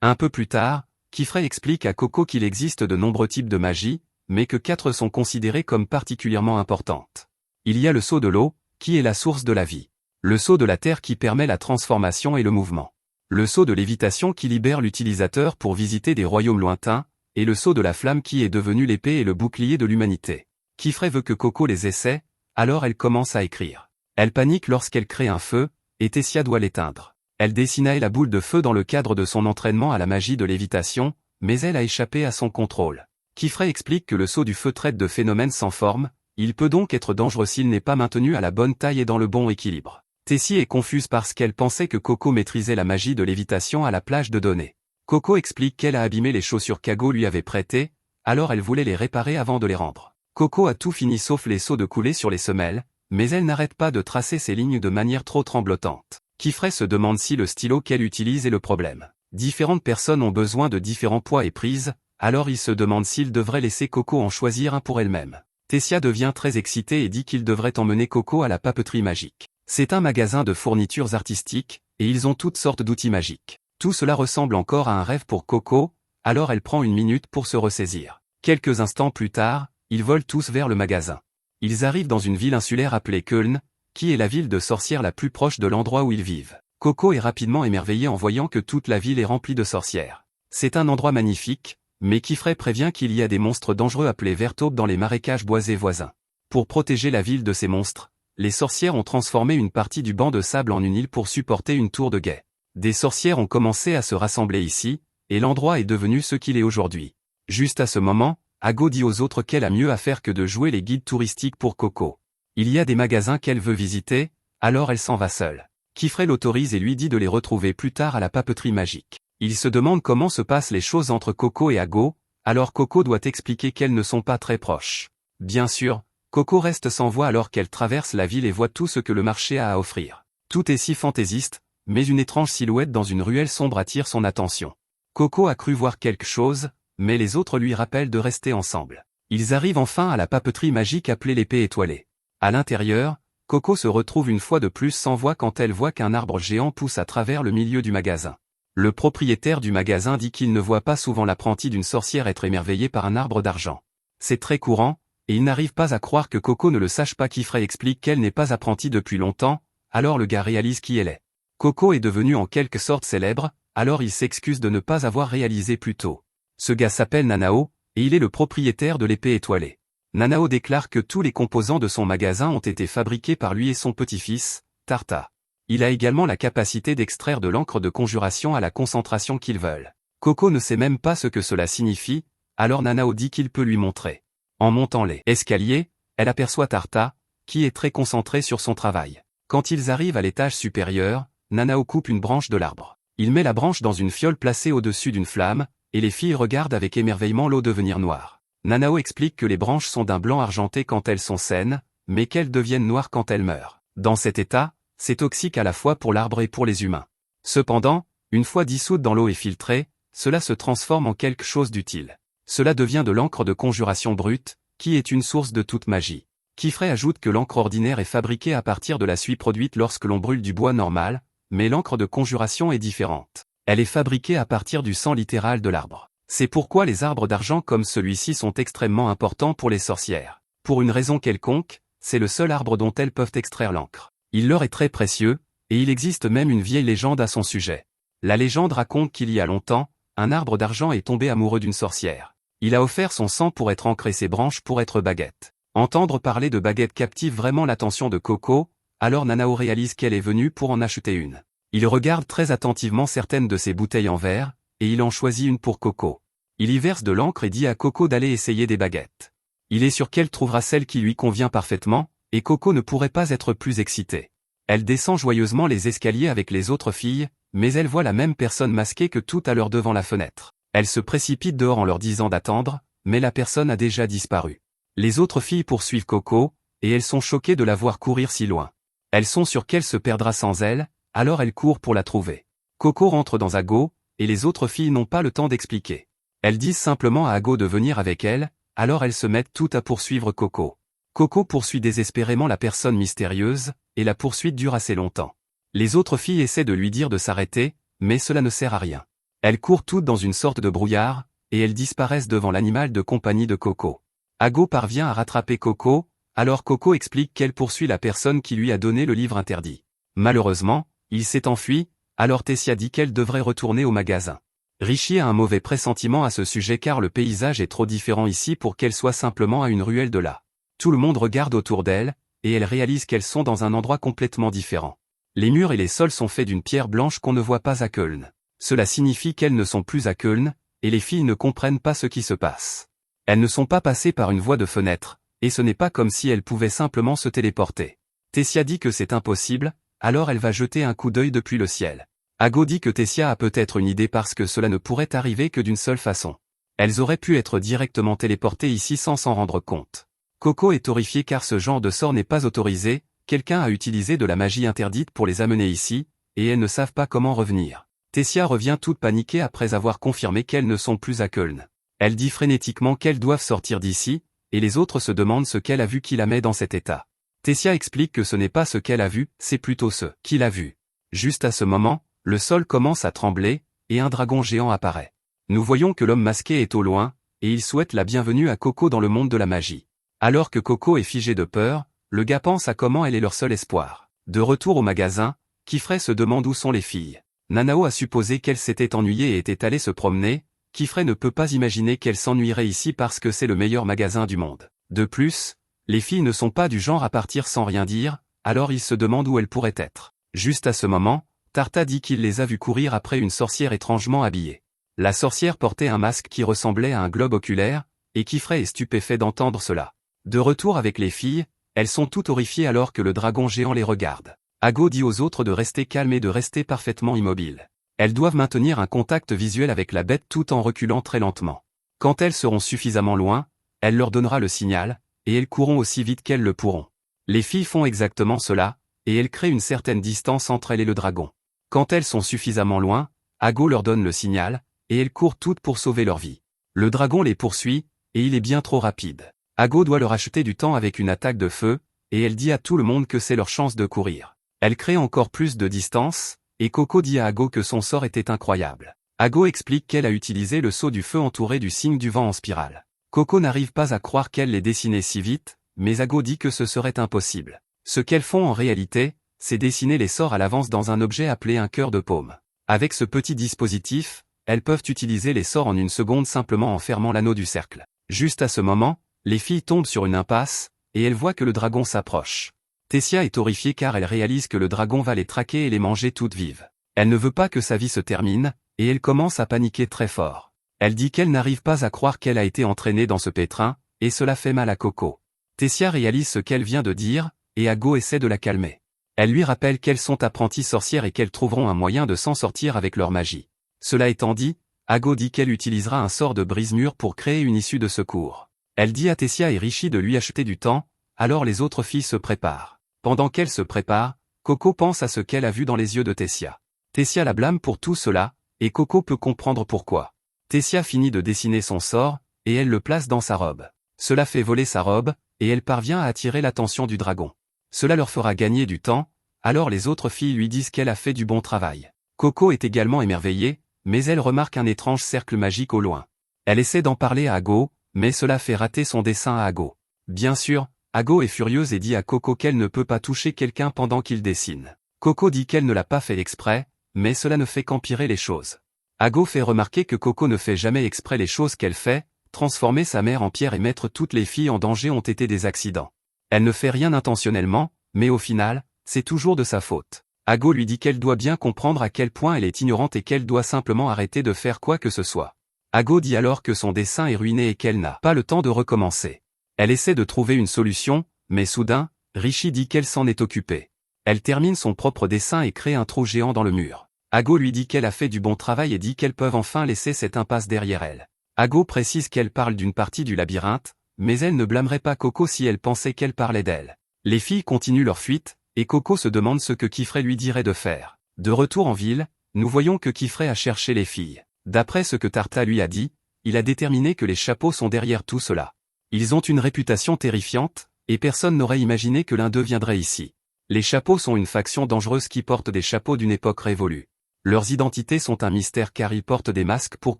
Un peu plus tard, Kifrey explique à Coco qu'il existe de nombreux types de magie, mais que 4 sont considérées comme particulièrement importantes. Il y a le sceau de l'eau, qui est la source de la vie. Le sceau de la terre qui permet la transformation et le mouvement. Le sceau de lévitation qui libère l'utilisateur pour visiter des royaumes lointains, et le sceau de la flamme qui est devenu l'épée et le bouclier de l'humanité. Kifrey veut que Coco les essaie, alors elle commence à écrire. Elle panique lorsqu'elle crée un feu, et Tessia doit l'éteindre. Elle dessina la boule de feu dans le cadre de son entraînement à la magie de lévitation, mais elle a échappé à son contrôle. Kifrey explique que le sceau du feu traite de phénomènes sans forme, il peut donc être dangereux s'il n'est pas maintenu à la bonne taille et dans le bon équilibre. Tessie est confuse parce qu'elle pensait que Coco maîtrisait la magie de lévitation à la plage de données. Coco explique qu'elle a abîmé les chaussures qu'Ago lui avait prêtées, alors elle voulait les réparer avant de les rendre. Coco a tout fini sauf les seaux de coulée sur les semelles, mais elle n'arrête pas de tracer ses lignes de manière trop tremblotante. Kifrey se demande si le stylo qu'elle utilise est le problème. Différentes personnes ont besoin de différents poids et prises, alors il se demande s'il devrait laisser Coco en choisir un pour elle-même. Tessia devient très excitée et dit qu'il devrait emmener Coco à la papeterie magique. C'est un magasin de fournitures artistiques, et ils ont toutes sortes d'outils magiques. Tout cela ressemble encore à un rêve pour Coco, alors elle prend une minute pour se ressaisir. Quelques instants plus tard, ils volent tous vers le magasin. Ils arrivent dans une ville insulaire appelée Köln, qui est la ville de sorcières la plus proche de l'endroit où ils vivent. Coco est rapidement émerveillé en voyant que toute la ville est remplie de sorcières. C'est un endroit magnifique, mais Kifrey prévient qu'il y a des monstres dangereux appelés vertaubes dans les marécages boisés voisins. Pour protéger la ville de ces monstres, les sorcières ont transformé une partie du banc de sable en une île pour supporter une tour de guet. Des sorcières ont commencé à se rassembler ici, et l'endroit est devenu ce qu'il est aujourd'hui. Juste à ce moment, Ago dit aux autres qu'elle a mieux à faire que de jouer les guides touristiques pour Coco. Il y a des magasins qu'elle veut visiter, alors elle s'en va seule. Kifrey l'autorise et lui dit de les retrouver plus tard à la papeterie magique. Il se demande comment se passent les choses entre Coco et Ago, alors Coco doit expliquer qu'elles ne sont pas très proches. Bien sûr, Coco reste sans voix alors qu'elle traverse la ville et voit tout ce que le marché a à offrir. Tout est si fantaisiste, mais une étrange silhouette dans une ruelle sombre attire son attention. Coco a cru voir quelque chose, mais les autres lui rappellent de rester ensemble. Ils arrivent enfin à la papeterie magique appelée l'épée étoilée. À l'intérieur, Coco se retrouve une fois de plus sans voix quand elle voit qu'un arbre géant pousse à travers le milieu du magasin. Le propriétaire du magasin dit qu'il ne voit pas souvent l'apprenti d'une sorcière être émerveillé par un arbre d'argent. C'est très courant, et il n'arrive pas à croire que Coco ne le sache pas. Kifrey explique qu'elle n'est pas apprentie depuis longtemps, alors le gars réalise qui elle est. Coco est devenue en quelque sorte célèbre, alors il s'excuse de ne pas avoir réalisé plus tôt. Ce gars s'appelle Nanao, et il est le propriétaire de l'épée étoilée. Nanao déclare que tous les composants de son magasin ont été fabriqués par lui et son petit-fils, Tarta. Il a également la capacité d'extraire de l'encre de conjuration à la concentration qu'ils veulent. Coco ne sait même pas ce que cela signifie, alors Nanao dit qu'il peut lui montrer. En montant les escaliers, elle aperçoit Tarta, qui est très concentré sur son travail. Quand ils arrivent à l'étage supérieur, Nanao coupe une branche de l'arbre. Il met la branche dans une fiole placée au-dessus d'une flamme, et les filles regardent avec émerveillement l'eau devenir noire. Nanao explique que les branches sont d'un blanc argenté quand elles sont saines, mais qu'elles deviennent noires quand elles meurent. Dans cet état, c'est toxique à la fois pour l'arbre et pour les humains. Cependant, une fois dissoute dans l'eau et filtrée, cela se transforme en quelque chose d'utile. Cela devient de l'encre de conjuration brute, qui est une source de toute magie. Kifrey ajoute que l'encre ordinaire est fabriquée à partir de la suie produite lorsque l'on brûle du bois normal, mais l'encre de conjuration est différente. Elle est fabriquée à partir du sang littéral de l'arbre. C'est pourquoi les arbres d'argent comme celui-ci sont extrêmement importants pour les sorcières. Pour une raison quelconque, c'est le seul arbre dont elles peuvent extraire l'encre. Il leur est très précieux, et il existe même une vieille légende à son sujet. La légende raconte qu'il y a longtemps, un arbre d'argent est tombé amoureux d'une sorcière. Il a offert son sang pour être encre et ses branches pour être baguette. Entendre parler de baguette captive vraiment l'attention de Coco, alors Nanao réalise qu'elle est venue pour en acheter une. Il regarde très attentivement certaines de ses bouteilles en verre, et il en choisit une pour Coco. Il y verse de l'encre et dit à Coco d'aller essayer des baguettes. Il est sûr qu'elle trouvera celle qui lui convient parfaitement, et Coco ne pourrait pas être plus excitée. Elle descend joyeusement les escaliers avec les autres filles, mais elle voit la même personne masquée que tout à l'heure devant la fenêtre. Elle se précipite dehors en leur disant d'attendre, mais la personne a déjà disparu. Les autres filles poursuivent Coco, et elles sont choquées de la voir courir si loin. Elles sont sûres qu'elle se perdra sans elle, alors elles courent pour la trouver. Coco rentre dans Ago, et les autres filles n'ont pas le temps d'expliquer. Elles disent simplement à Ago de venir avec elles, alors elles se mettent toutes à poursuivre Coco. Coco poursuit désespérément la personne mystérieuse, et la poursuite dure assez longtemps. Les autres filles essaient de lui dire de s'arrêter, mais cela ne sert à rien. Elles courent toutes dans une sorte de brouillard, et elles disparaissent devant l'animal de compagnie de Coco. Ago parvient à rattraper Coco, alors Coco explique qu'elle poursuit la personne qui lui a donné le livre interdit. Malheureusement, il s'est enfui, alors Tessia dit qu'elle devrait retourner au magasin. Richie a un mauvais pressentiment à ce sujet car le paysage est trop différent ici pour qu'elle soit simplement à une ruelle de là. Tout le monde regarde autour d'elle, et elle réalise qu'elles sont dans un endroit complètement différent. Les murs et les sols sont faits d'une pierre blanche qu'on ne voit pas à Köln. Cela signifie qu'elles ne sont plus à Köln, et les filles ne comprennent pas ce qui se passe. Elles ne sont pas passées par une voie de fenêtre, et ce n'est pas comme si elles pouvaient simplement se téléporter. Tessia dit que c'est impossible, alors elle va jeter un coup d'œil depuis le ciel. Ago dit que Tessia a peut-être une idée parce que cela ne pourrait arriver que d'une seule façon. Elles auraient pu être directement téléportées ici sans s'en rendre compte. Coco est horrifiée car ce genre de sort n'est pas autorisé, quelqu'un a utilisé de la magie interdite pour les amener ici, et elles ne savent pas comment revenir. Tessia revient toute paniquée après avoir confirmé qu'elles ne sont plus à Köln. Elle dit frénétiquement qu'elles doivent sortir d'ici, et les autres se demandent ce qu'elle a vu qui la met dans cet état. Tessia explique que ce n'est pas ce qu'elle a vu, c'est plutôt ce qu'il a vu. Juste à ce moment, le sol commence à trembler, et un dragon géant apparaît. Nous voyons que l'homme masqué est au loin, et il souhaite la bienvenue à Coco dans le monde de la magie. Alors que Coco est figé de peur, le gars pense à comment elle est leur seul espoir. De retour au magasin, Kifray se demande où sont les filles. Nanao a supposé qu'elle s'était ennuyée et était allée se promener. Kifray ne peut pas imaginer qu'elle s'ennuierait ici parce que c'est le meilleur magasin du monde. De plus, les filles ne sont pas du genre à partir sans rien dire, alors il se demande où elles pourraient être. Juste à ce moment, Tarta dit qu'il les a vues courir après une sorcière étrangement habillée. La sorcière portait un masque qui ressemblait à un globe oculaire, et Kifray est stupéfait d'entendre cela. De retour avec les filles, elles sont toutes horrifiées alors que le dragon géant les regarde. Ago dit aux autres de rester calmes et de rester parfaitement immobiles. Elles doivent maintenir un contact visuel avec la bête tout en reculant très lentement. Quand elles seront suffisamment loin, elle leur donnera le signal, et elles courront aussi vite qu'elles le pourront. Les filles font exactement cela, et elles créent une certaine distance entre elles et le dragon. Quand elles sont suffisamment loin, Ago leur donne le signal, et elles courent toutes pour sauver leur vie. Le dragon les poursuit, et il est bien trop rapide. Ago doit leur acheter du temps avec une attaque de feu, et elle dit à tout le monde que c'est leur chance de courir. Elle crée encore plus de distance, et Coco dit à Ago que son sort était incroyable. Ago explique qu'elle a utilisé le sceau du feu entouré du signe du vent en spirale. Coco n'arrive pas à croire qu'elle l'ait dessiné si vite, mais Ago dit que ce serait impossible. Ce qu'elles font en réalité, c'est dessiner les sorts à l'avance dans un objet appelé un cœur de paume. Avec ce petit dispositif, elles peuvent utiliser les sorts en une seconde simplement en fermant l'anneau du cercle. Juste à ce moment, les filles tombent sur une impasse, et elles voient que le dragon s'approche. Tessia est horrifiée car elle réalise que le dragon va les traquer et les manger toutes vives. Elle ne veut pas que sa vie se termine, et elle commence à paniquer très fort. Elle dit qu'elle n'arrive pas à croire qu'elle a été entraînée dans ce pétrin, et cela fait mal à Coco. Tessia réalise ce qu'elle vient de dire, et Ago essaie de la calmer. Elle lui rappelle qu'elles sont apprenties sorcières et qu'elles trouveront un moyen de s'en sortir avec leur magie. Cela étant dit, Ago dit qu'elle utilisera un sort de brise-mur pour créer une issue de secours. Elle dit à Tessia et Rishi de lui acheter du temps, alors les autres filles se préparent. Pendant qu'elle se prépare, Coco pense à ce qu'elle a vu dans les yeux de Tessia. Tessia la blâme pour tout cela, et Coco peut comprendre pourquoi. Tessia finit de dessiner son sort, et elle le place dans sa robe. Cela fait voler sa robe, et elle parvient à attirer l'attention du dragon. Cela leur fera gagner du temps, alors les autres filles lui disent qu'elle a fait du bon travail. Coco est également émerveillée, mais elle remarque un étrange cercle magique au loin. Elle essaie d'en parler à Ago, mais cela fait rater son dessin à Ago. Bien sûr, Ago est furieuse et dit à Coco qu'elle ne peut pas toucher quelqu'un pendant qu'il dessine. Coco dit qu'elle ne l'a pas fait exprès, mais cela ne fait qu'empirer les choses. Ago fait remarquer que Coco ne fait jamais exprès les choses qu'elle fait, transformer sa mère en pierre et mettre toutes les filles en danger ont été des accidents. Elle ne fait rien intentionnellement, mais au final, c'est toujours de sa faute. Ago lui dit qu'elle doit bien comprendre à quel point elle est ignorante et qu'elle doit simplement arrêter de faire quoi que ce soit. Ago dit alors que son dessin est ruiné et qu'elle n'a pas le temps de recommencer. Elle essaie de trouver une solution, mais soudain, Rishi dit qu'elle s'en est occupée. Elle termine son propre dessin et crée un trou géant dans le mur. Ago lui dit qu'elle a fait du bon travail et dit qu'elles peuvent enfin laisser cette impasse derrière elle. Ago précise qu'elle parle d'une partie du labyrinthe, mais elle ne blâmerait pas Coco si elle pensait qu'elle parlait d'elle. Les filles continuent leur fuite, et Coco se demande ce que Kifray lui dirait de faire. De retour en ville, nous voyons que Kifray a cherché les filles. D'après ce que Tarta lui a dit, il a déterminé que les chapeaux sont derrière tout cela. Ils ont une réputation terrifiante, et personne n'aurait imaginé que l'un d'eux viendrait ici. Les chapeaux sont une faction dangereuse qui porte des chapeaux d'une époque révolue. Leurs identités sont un mystère car ils portent des masques pour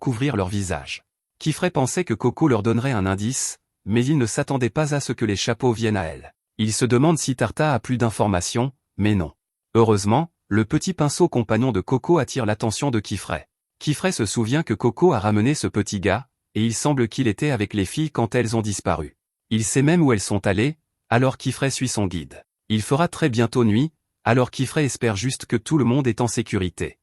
couvrir leur visage. Kifray pensait que Coco leur donnerait un indice, mais il ne s'attendait pas à ce que les chapeaux viennent à elle. Il se demande si Tarta a plus d'informations, mais non. Heureusement, le petit pinceau compagnon de Coco attire l'attention de Kifray. Kifray se souvient que Coco a ramené ce petit gars, et il semble qu'il était avec les filles quand elles ont disparu. Il sait même où elles sont allées, alors Kifray suit son guide. Il fera très bientôt nuit, alors Kifray espère juste que tout le monde est en sécurité.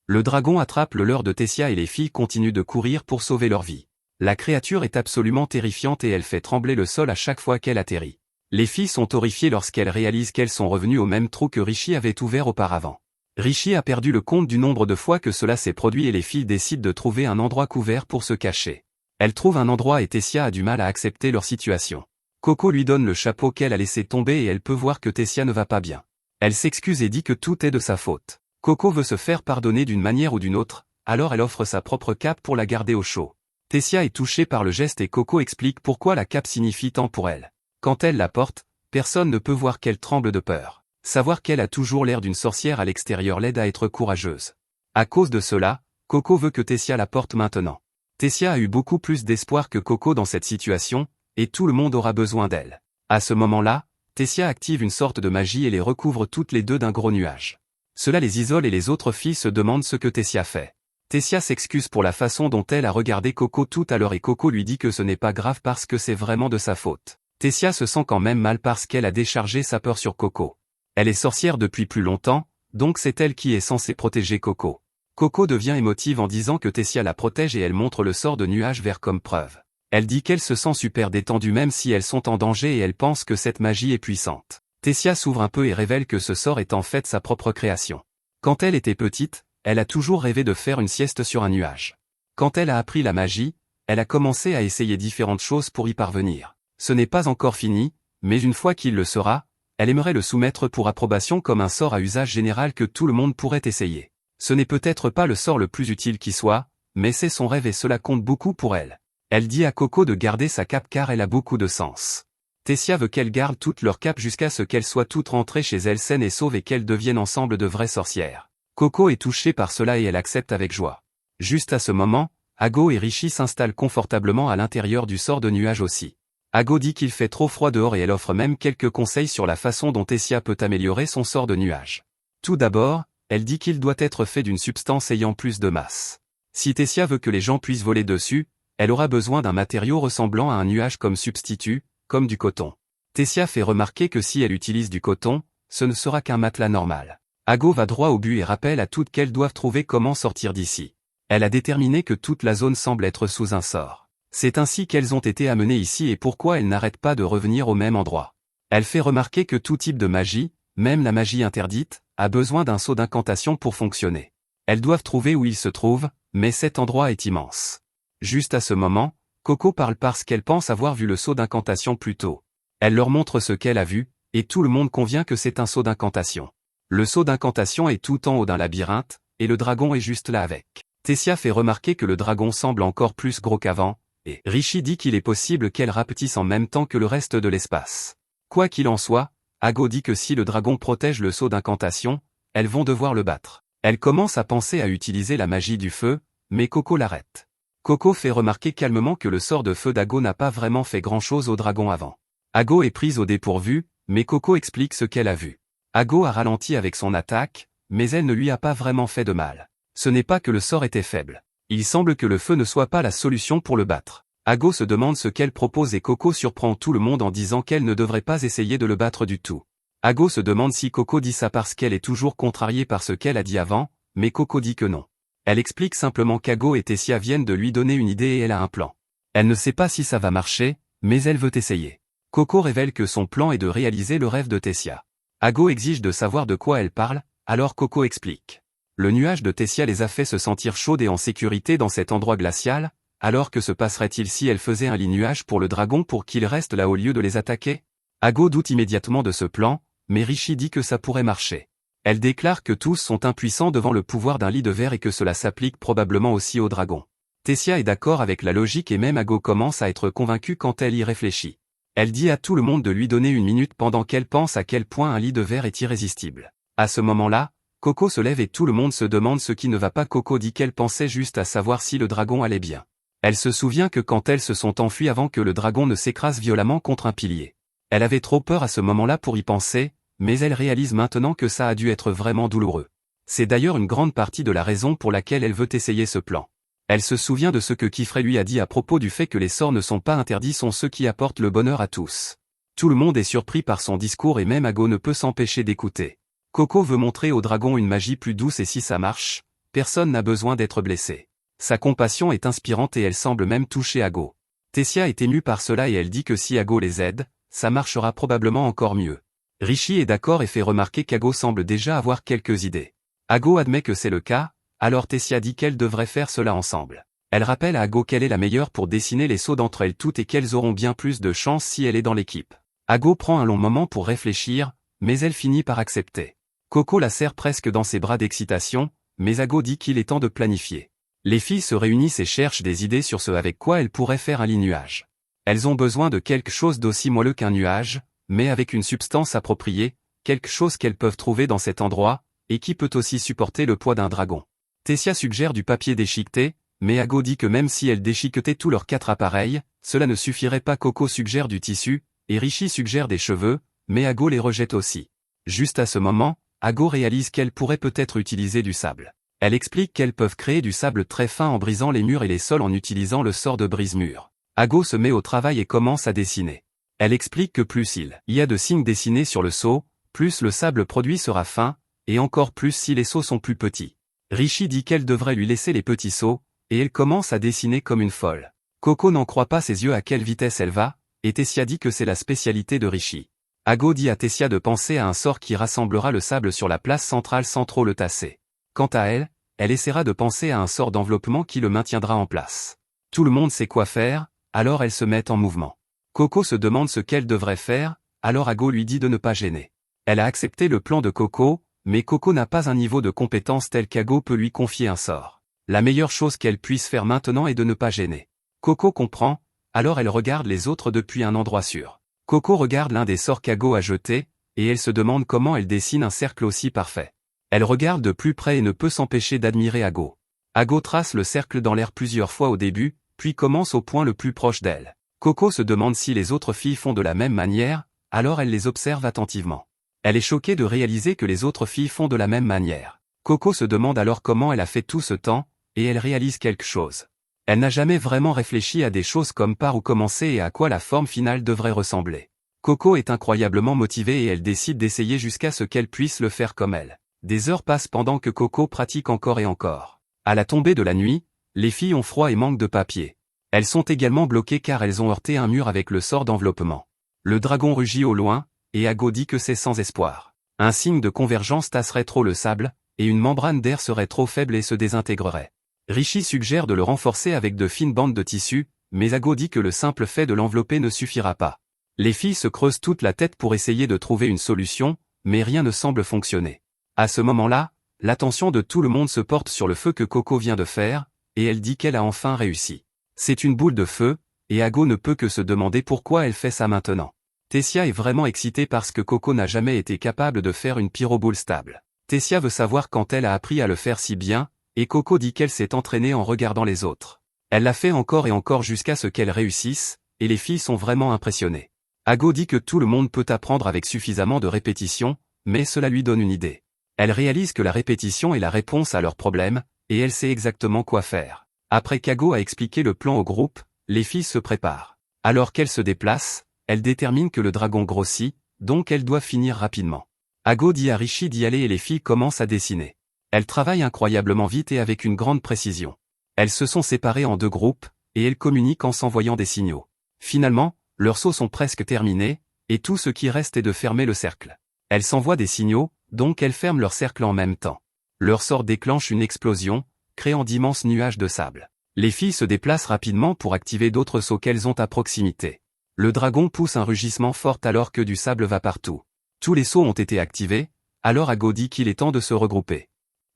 Le dragon attrape le leurre de Tessia et les filles continuent de courir pour sauver leur vie. La créature est absolument terrifiante et elle fait trembler le sol à chaque fois qu'elle atterrit. Les filles sont horrifiées lorsqu'elles réalisent qu'elles sont revenues au même trou que Rishi avait ouvert auparavant. Rishi a perdu le compte du nombre de fois que cela s'est produit et les filles décident de trouver un endroit couvert pour se cacher. Elles trouvent un endroit et Tessia a du mal à accepter leur situation. Coco lui donne le chapeau qu'elle a laissé tomber et elle peut voir que Tessia ne va pas bien. Elle s'excuse et dit que tout est de sa faute. Coco veut se faire pardonner d'une manière ou d'une autre, alors elle offre sa propre cape pour la garder au chaud. Tessia est touchée par le geste et Coco explique pourquoi la cape signifie tant pour elle. Quand elle la porte, personne ne peut voir qu'elle tremble de peur. Savoir qu'elle a toujours l'air d'une sorcière à l'extérieur l'aide à être courageuse. À cause de cela, Coco veut que Tessia la porte maintenant. Tessia a eu beaucoup plus d'espoir que Coco dans cette situation, et tout le monde aura besoin d'elle. À ce moment-là, Tessia active une sorte de magie et les recouvre toutes les deux d'un gros nuage. Cela les isole et les autres filles se demandent ce que Tessia fait. Tessia s'excuse pour la façon dont elle a regardé Coco tout à l'heure et Coco lui dit que ce n'est pas grave parce que c'est vraiment de sa faute. Tessia se sent quand même mal parce qu'elle a déchargé sa peur sur Coco. Elle est sorcière depuis plus longtemps, donc c'est elle qui est censée protéger Coco. Coco devient émotive en disant que Tessia la protège et elle montre le sort de nuage vert comme preuve. Elle dit qu'elle se sent super détendue même si elles sont en danger et elle pense que cette magie est puissante. Tessia s'ouvre un peu et révèle que ce sort est en fait sa propre création. Quand elle était petite, elle a toujours rêvé de faire une sieste sur un nuage. Quand elle a appris la magie, elle a commencé à essayer différentes choses pour y parvenir. Ce n'est pas encore fini, mais une fois qu'il le sera, elle aimerait le soumettre pour approbation comme un sort à usage général que tout le monde pourrait essayer. Ce n'est peut-être pas le sort le plus utile qui soit, mais c'est son rêve et cela compte beaucoup pour elle. Elle dit à Coco de garder sa cape car elle a beaucoup de sens. Tessia veut qu'elles gardent toutes leurs capes jusqu'à ce qu'elles soient toutes rentrées chez elles saines et sauves et qu'elles deviennent ensemble de vraies sorcières. Coco est touchée par cela et elle accepte avec joie. Juste à ce moment, Ago et Richie s'installent confortablement à l'intérieur du sort de nuage aussi. Ago dit qu'il fait trop froid dehors et elle offre même quelques conseils sur la façon dont Tessia peut améliorer son sort de nuage. Tout d'abord, elle dit qu'il doit être fait d'une substance ayant plus de masse. Si Tessia veut que les gens puissent voler dessus, elle aura besoin d'un matériau ressemblant à un nuage comme substitut, comme du coton. Tessia fait remarquer que si elle utilise du coton, ce ne sera qu'un matelas normal. Ago va droit au but et rappelle à toutes qu'elles doivent trouver comment sortir d'ici. Elle a déterminé que toute la zone semble être sous un sort. C'est ainsi qu'elles ont été amenées ici et pourquoi elles n'arrêtent pas de revenir au même endroit. Elle fait remarquer que tout type de magie, même la magie interdite, a besoin d'un sceau d'incantation pour fonctionner. Elles doivent trouver où il se trouve, mais cet endroit est immense. Juste à ce moment, Coco parle parce qu'elle pense avoir vu le sceau d'incantation plus tôt. Elle leur montre ce qu'elle a vu, et tout le monde convient que c'est un sceau d'incantation. Le sceau d'incantation est tout en haut d'un labyrinthe, et le dragon est juste là avec. Tessia fait remarquer que le dragon semble encore plus gros qu'avant, et Richie dit qu'il est possible qu'elle rapetisse en même temps que le reste de l'espace. Quoi qu'il en soit, Ago dit que si le dragon protège le sceau d'incantation, elles vont devoir le battre. Elle commence à penser à utiliser la magie du feu, mais Coco l'arrête. Coco fait remarquer calmement que le sort de feu d'Ago n'a pas vraiment fait grand-chose au dragon avant. Ago est prise au dépourvu, mais Coco explique ce qu'elle a vu. Ago a ralenti avec son attaque, mais elle ne lui a pas vraiment fait de mal. Ce n'est pas que le sort était faible. Il semble que le feu ne soit pas la solution pour le battre. Ago se demande ce qu'elle propose et Coco surprend tout le monde en disant qu'elle ne devrait pas essayer de le battre du tout. Ago se demande si Coco dit ça parce qu'elle est toujours contrariée par ce qu'elle a dit avant, mais Coco dit que non. Elle explique simplement qu'Ago et Tessia viennent de lui donner une idée et elle a un plan. Elle ne sait pas si ça va marcher, mais elle veut essayer. Coco révèle que son plan est de réaliser le rêve de Tessia. Ago exige de savoir de quoi elle parle, alors Coco explique. Le nuage de Tessia les a fait se sentir chaudes et en sécurité dans cet endroit glacial, alors que se passerait-il si elle faisait un lit nuage pour le dragon pour qu'il reste là au lieu de les attaquer? Ago doute immédiatement de ce plan, mais Richie dit que ça pourrait marcher. Elle déclare que tous sont impuissants devant le pouvoir d'un lit de verre et que cela s'applique probablement aussi au dragon. Tessia est d'accord avec la logique et même Ago commence à être convaincue quand elle y réfléchit. Elle dit à tout le monde de lui donner une minute pendant qu'elle pense à quel point un lit de verre est irrésistible. À ce moment-là, Coco se lève et tout le monde se demande ce qui ne va pas. Coco dit qu'elle pensait juste à savoir si le dragon allait bien. Elle se souvient que quand elles se sont enfuies avant que le dragon ne s'écrase violemment contre un pilier. Elle avait trop peur à ce moment-là pour y penser, mais elle réalise maintenant que ça a dû être vraiment douloureux. C'est d'ailleurs une grande partie de la raison pour laquelle elle veut essayer ce plan. Elle se souvient de ce que Kifrey lui a dit à propos du fait que les sorts ne sont pas interdits, sont ceux qui apportent le bonheur à tous. Tout le monde est surpris par son discours et même Ago ne peut s'empêcher d'écouter. Coco veut montrer au dragon une magie plus douce et si ça marche, personne n'a besoin d'être blessé. Sa compassion est inspirante et elle semble même toucher Ago. Tessia est émue par cela et elle dit que si Ago les aide, ça marchera probablement encore mieux. Richie est d'accord et fait remarquer qu'Ago semble déjà avoir quelques idées. Ago admet que c'est le cas, alors Tessia dit qu'elles devraient faire cela ensemble. Elle rappelle à Ago qu'elle est la meilleure pour dessiner les sauts d'entre elles toutes et qu'elles auront bien plus de chance si elle est dans l'équipe. Ago prend un long moment pour réfléchir, mais elle finit par accepter. Coco la serre presque dans ses bras d'excitation, mais Ago dit qu'il est temps de planifier. Les filles se réunissent et cherchent des idées sur ce avec quoi elles pourraient faire un lit nuage. Elles ont besoin de quelque chose d'aussi moelleux qu'un nuage, mais avec une substance appropriée, quelque chose qu'elles peuvent trouver dans cet endroit, et qui peut aussi supporter le poids d'un dragon. Tessia suggère du papier déchiqueté, Mais Ago dit que même si elle déchiquetait tous leurs 4 appareils, cela ne suffirait pas. Coco suggère du tissu, et Rishi suggère des cheveux, mais Ago les rejette aussi. Juste à ce moment, Ago réalise qu'elle pourrait peut-être utiliser du sable. Elle explique qu'elles peuvent créer du sable très fin en brisant les murs et les sols en utilisant le sort de brise-mur. Ago se met au travail et commence à dessiner. Elle explique que plus il y a de signes dessinés sur le seau, plus le sable produit sera fin, et encore plus si les seaux sont plus petits. Rishi dit qu'elle devrait lui laisser les petits seaux, et elle commence à dessiner comme une folle. Coco n'en croit pas ses yeux à quelle vitesse elle va, et Tessia dit que c'est la spécialité de Rishi. Ago dit à Tessia de penser à un sort qui rassemblera le sable sur la place centrale sans trop le tasser. Quant à elle, elle essaiera de penser à un sort d'enveloppement qui le maintiendra en place. Tout le monde sait quoi faire, alors elle se met en mouvement. Coco se demande ce qu'elle devrait faire, alors Ago lui dit de ne pas gêner. Elle a accepté le plan de Coco, mais Coco n'a pas un niveau de compétence tel qu'Ago peut lui confier un sort. La meilleure chose qu'elle puisse faire maintenant est de ne pas gêner. Coco comprend, alors elle regarde les autres depuis un endroit sûr. Coco regarde l'un des sorts qu'Ago a jeté, et elle se demande comment elle dessine un cercle aussi parfait. Elle regarde de plus près et ne peut s'empêcher d'admirer Ago. Ago trace le cercle dans l'air plusieurs fois au début, puis commence au point le plus proche d'elle. Coco se demande si les autres filles font de la même manière, alors elle les observe attentivement. Elle est choquée de réaliser que les autres filles font de la même manière. Coco se demande alors comment elle a fait tout ce temps, et elle réalise quelque chose. Elle n'a jamais vraiment réfléchi à des choses comme par où commencer et à quoi la forme finale devrait ressembler. Coco est incroyablement motivée et elle décide d'essayer jusqu'à ce qu'elle puisse le faire comme elle. Des heures passent pendant que Coco pratique encore et encore. À la tombée de la nuit, les filles ont froid et manquent de papier. Elles sont également bloquées car elles ont heurté un mur avec le sort d'enveloppement. Le dragon rugit au loin, et Ago dit que c'est sans espoir. Un signe de convergence tasserait trop le sable, et une membrane d'air serait trop faible et se désintégrerait. Rishi suggère de le renforcer avec de fines bandes de tissu, mais Ago dit que le simple fait de l'envelopper ne suffira pas. Les filles se creusent toute la tête pour essayer de trouver une solution, mais rien ne semble fonctionner. À ce moment-là, l'attention de tout le monde se porte sur le feu que Coco vient de faire, et elle dit qu'elle a enfin réussi. C'est une boule de feu, et Ago ne peut que se demander pourquoi elle fait ça maintenant. Tessia est vraiment excitée parce que Coco n'a jamais été capable de faire une pyroboule stable. Tessia veut savoir quand elle a appris à le faire si bien, et Coco dit qu'elle s'est entraînée en regardant les autres. Elle l'a fait encore et encore jusqu'à ce qu'elle réussisse, et les filles sont vraiment impressionnées. Ago dit que tout le monde peut apprendre avec suffisamment de répétition, mais cela lui donne une idée. Elle réalise que la répétition est la réponse à leurs problèmes, et elle sait exactement quoi faire. Après qu'Ago a expliqué le plan au groupe, les filles se préparent. Alors qu'elles se déplacent, elles déterminent que le dragon grossit, donc elles doivent finir rapidement. Ago dit à Rishi d'y aller et les filles commencent à dessiner. Elles travaillent incroyablement vite et avec une grande précision. Elles se sont séparées en 2 groupes, et elles communiquent en s'envoyant des signaux. Finalement, leurs sauts sont presque terminés, et tout ce qui reste est de fermer le cercle. Elles s'envoient des signaux, donc elles ferment leur cercle en même temps. Leur sort déclenche une explosion, créant d'immenses nuages de sable. Les filles se déplacent rapidement pour activer d'autres sauts qu'elles ont à proximité. Le dragon pousse un rugissement fort alors que du sable va partout. Tous les sauts ont été activés, alors Ago dit qu'il est temps de se regrouper.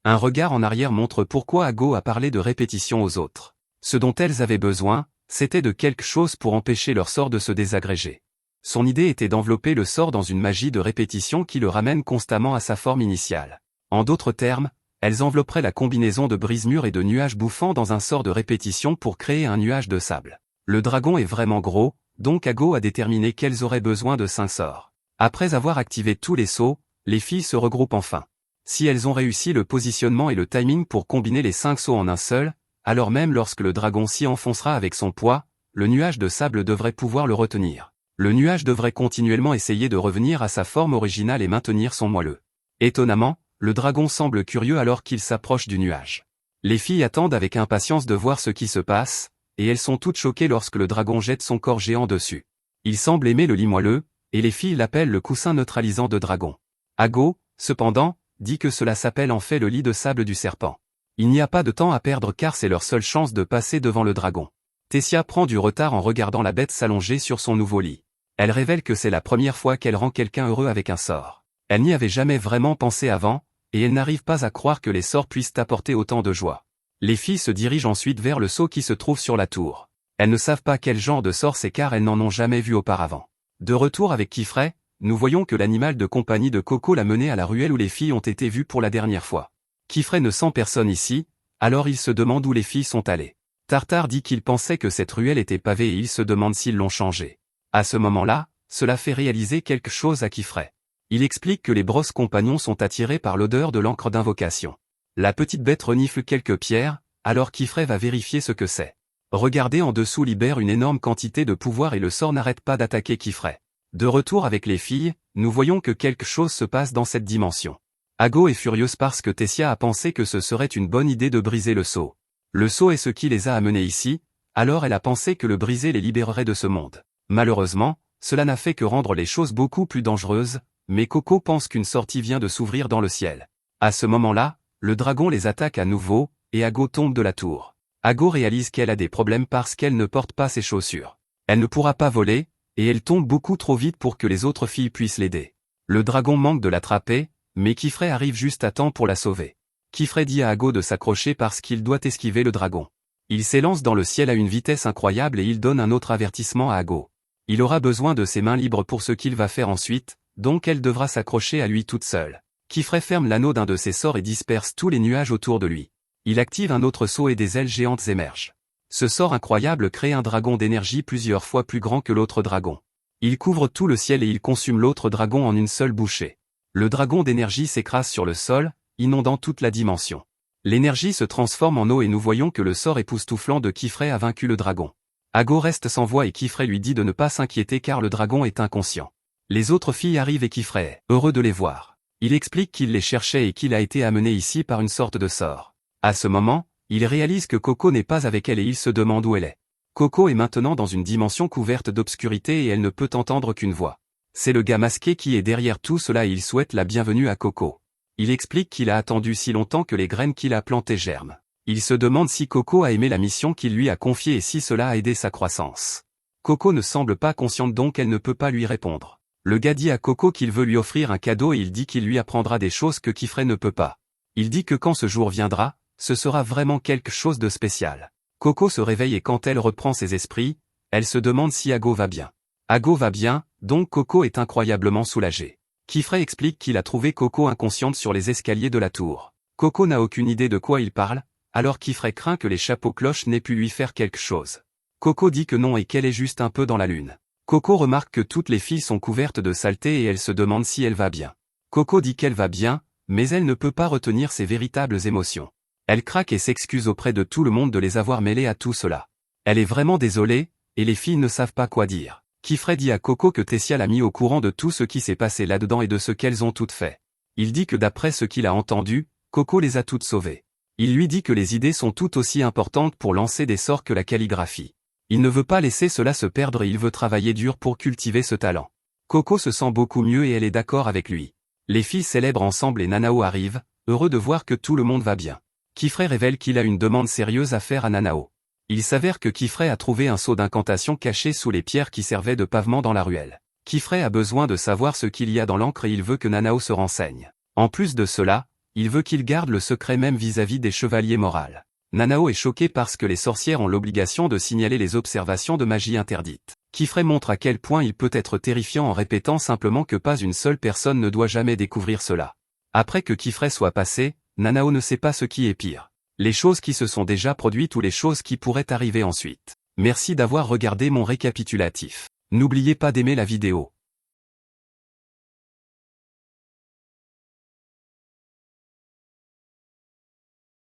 Un regard en arrière montre pourquoi Ago a parlé de répétition aux autres. Ce dont elles avaient besoin, c'était de quelque chose pour empêcher leur sort de se désagréger. Son idée était d'envelopper le sort dans une magie de répétition qui le ramène constamment à sa forme initiale. En d'autres termes, elles envelopperaient la combinaison de brise-mur et de nuages bouffants dans un sort de répétition pour créer un nuage de sable. Le dragon est vraiment gros, donc Ago a déterminé qu'elles auraient besoin de 5 sorts. Après avoir activé tous les sauts, les filles se regroupent enfin. Si elles ont réussi le positionnement et le timing pour combiner les 5 sauts en un seul, alors même lorsque le dragon s'y enfoncera avec son poids, le nuage de sable devrait pouvoir le retenir. Le nuage devrait continuellement essayer de revenir à sa forme originale et maintenir son moelleux. Étonnamment, le dragon semble curieux alors qu'il s'approche du nuage. Les filles attendent avec impatience de voir ce qui se passe, et elles sont toutes choquées lorsque le dragon jette son corps géant dessus. Il semble aimer le lit moelleux, et les filles l'appellent le coussin neutralisant de dragon. Ago, cependant, dit que cela s'appelle en fait le lit de sable du serpent. Il n'y a pas de temps à perdre car c'est leur seule chance de passer devant le dragon. Tessia prend du retard en regardant la bête s'allonger sur son nouveau lit. Elle révèle que c'est la première fois qu'elle rend quelqu'un heureux avec un sort. Elle n'y avait jamais vraiment pensé avant, et elle n'arrive pas à croire que les sorts puissent apporter autant de joie. Les filles se dirigent ensuite vers le seau qui se trouve sur la tour. Elles ne savent pas quel genre de sort c'est car elles n'en ont jamais vu auparavant. De retour avec Kifrey, nous voyons que l'animal de compagnie de Coco l'a mené à la ruelle où les filles ont été vues pour la dernière fois. Kifrey ne sent personne ici, Alors il se demande où les filles sont allées. Tartare dit qu'il pensait que cette ruelle était pavée et il se demande s'ils l'ont changée. À ce moment-là, cela fait réaliser quelque chose à Kifray. Il explique que les brosses compagnons sont attirés par l'odeur de l'encre d'invocation. La petite bête renifle quelques pierres, alors Kifray va vérifier ce que c'est. Regardez en dessous libère une énorme quantité de pouvoir et le sort n'arrête pas d'attaquer Kifray. De retour avec les filles, nous voyons que quelque chose se passe dans cette dimension. Ago est furieuse parce que Tessia a pensé que ce serait une bonne idée de briser le sceau. Le sceau est ce qui les a amenés ici, alors elle a pensé que le briser les libérerait de ce monde. Malheureusement, cela n'a fait que rendre les choses beaucoup plus dangereuses, mais Coco pense qu'une sortie vient de s'ouvrir dans le ciel. À ce moment-là, le dragon les attaque à nouveau, et Ago tombe de la tour. Ago réalise qu'elle a des problèmes parce qu'elle ne porte pas ses chaussures. Elle ne pourra pas voler, et elle tombe beaucoup trop vite pour que les autres filles puissent l'aider. Le dragon manque de l'attraper, mais Kifray arrive juste à temps pour la sauver. Kifray dit à Ago de s'accrocher parce qu'il doit esquiver le dragon. Il s'élance dans le ciel à une vitesse incroyable et il donne un autre avertissement à Ago. Il aura besoin de ses mains libres pour ce qu'il va faire ensuite, donc elle devra s'accrocher à lui toute seule. Kifray ferme l'anneau d'un de ses sorts et disperse tous les nuages autour de lui. Il active un autre saut et des ailes géantes émergent. Ce sort incroyable crée un dragon d'énergie plusieurs fois plus grand que l'autre dragon. Il couvre tout le ciel et il consume l'autre dragon en une seule bouchée. Le dragon d'énergie s'écrase sur le sol, inondant toute la dimension. L'énergie se transforme en eau et nous voyons que le sort époustouflant de Kifray a vaincu le dragon. Ago reste sans voix et Kifray lui dit de ne pas s'inquiéter car le dragon est inconscient. Les autres filles arrivent et Kifray est heureux de les voir. Il explique qu'il les cherchait et qu'il a été amené ici par une sorte de sort. À ce moment, il réalise que Coco n'est pas avec elle et il se demande où elle est. Coco est maintenant dans une dimension couverte d'obscurité et elle ne peut entendre qu'une voix. C'est le gars masqué qui est derrière tout cela et il souhaite la bienvenue à Coco. Il explique qu'il a attendu si longtemps que les graines qu'il a plantées germent. Il se demande si Coco a aimé la mission qu'il lui a confiée et si cela a aidé sa croissance. Coco ne semble pas consciente donc elle ne peut pas lui répondre. Le gars dit à Coco qu'il veut lui offrir un cadeau et il dit qu'il lui apprendra des choses que Kifray ne peut pas. Il dit que quand ce jour viendra, ce sera vraiment quelque chose de spécial. Coco se réveille et quand elle reprend ses esprits, elle se demande si Ago va bien. Ago va bien, donc Coco est incroyablement soulagée. Kifray explique qu'il a trouvé Coco inconsciente sur les escaliers de la tour. Coco n'a aucune idée de quoi il parle, alors Kifray craint que les chapeaux cloches n'aient pu lui faire quelque chose. Coco dit que non et qu'elle est juste un peu dans la lune. Coco remarque que toutes les filles sont couvertes de saleté et elle se demande si elle va bien. Coco dit qu'elle va bien, mais elle ne peut pas retenir ses véritables émotions. Elle craque et s'excuse auprès de tout le monde de les avoir mêlées à tout cela. Elle est vraiment désolée, et les filles ne savent pas quoi dire. Kifray dit à Coco que Tessia l'a mis au courant de tout ce qui s'est passé là-dedans et de ce qu'elles ont toutes fait. Il dit que d'après ce qu'il a entendu, Coco les a toutes sauvées. Il lui dit que les idées sont tout aussi importantes pour lancer des sorts que la calligraphie. Il ne veut pas laisser cela se perdre et il veut travailler dur pour cultiver ce talent. Coco se sent beaucoup mieux et elle est d'accord avec lui. Les filles célèbrent ensemble et Nanao arrive, heureux de voir que tout le monde va bien. Kifray révèle qu'il a une demande sérieuse à faire à Nanao. Il s'avère que Kifray a trouvé un seau d'incantation caché sous les pierres qui servaient de pavement dans la ruelle. Kifray a besoin de savoir ce qu'il y a dans l'encre et il veut que Nanao se renseigne. En plus de cela, il veut qu'il garde le secret même vis-à-vis des chevaliers moraux. Nanao est choqué parce que les sorcières ont l'obligation de signaler les observations de magie interdite. Kifray montre à quel point il peut être terrifiant en répétant simplement que pas une seule personne ne doit jamais découvrir cela. Après que Kifray soit passé, Nanao ne sait pas ce qui est pire. Les choses qui se sont déjà produites ou les choses qui pourraient arriver ensuite. Merci d'avoir regardé mon récapitulatif. N'oubliez pas d'aimer la vidéo.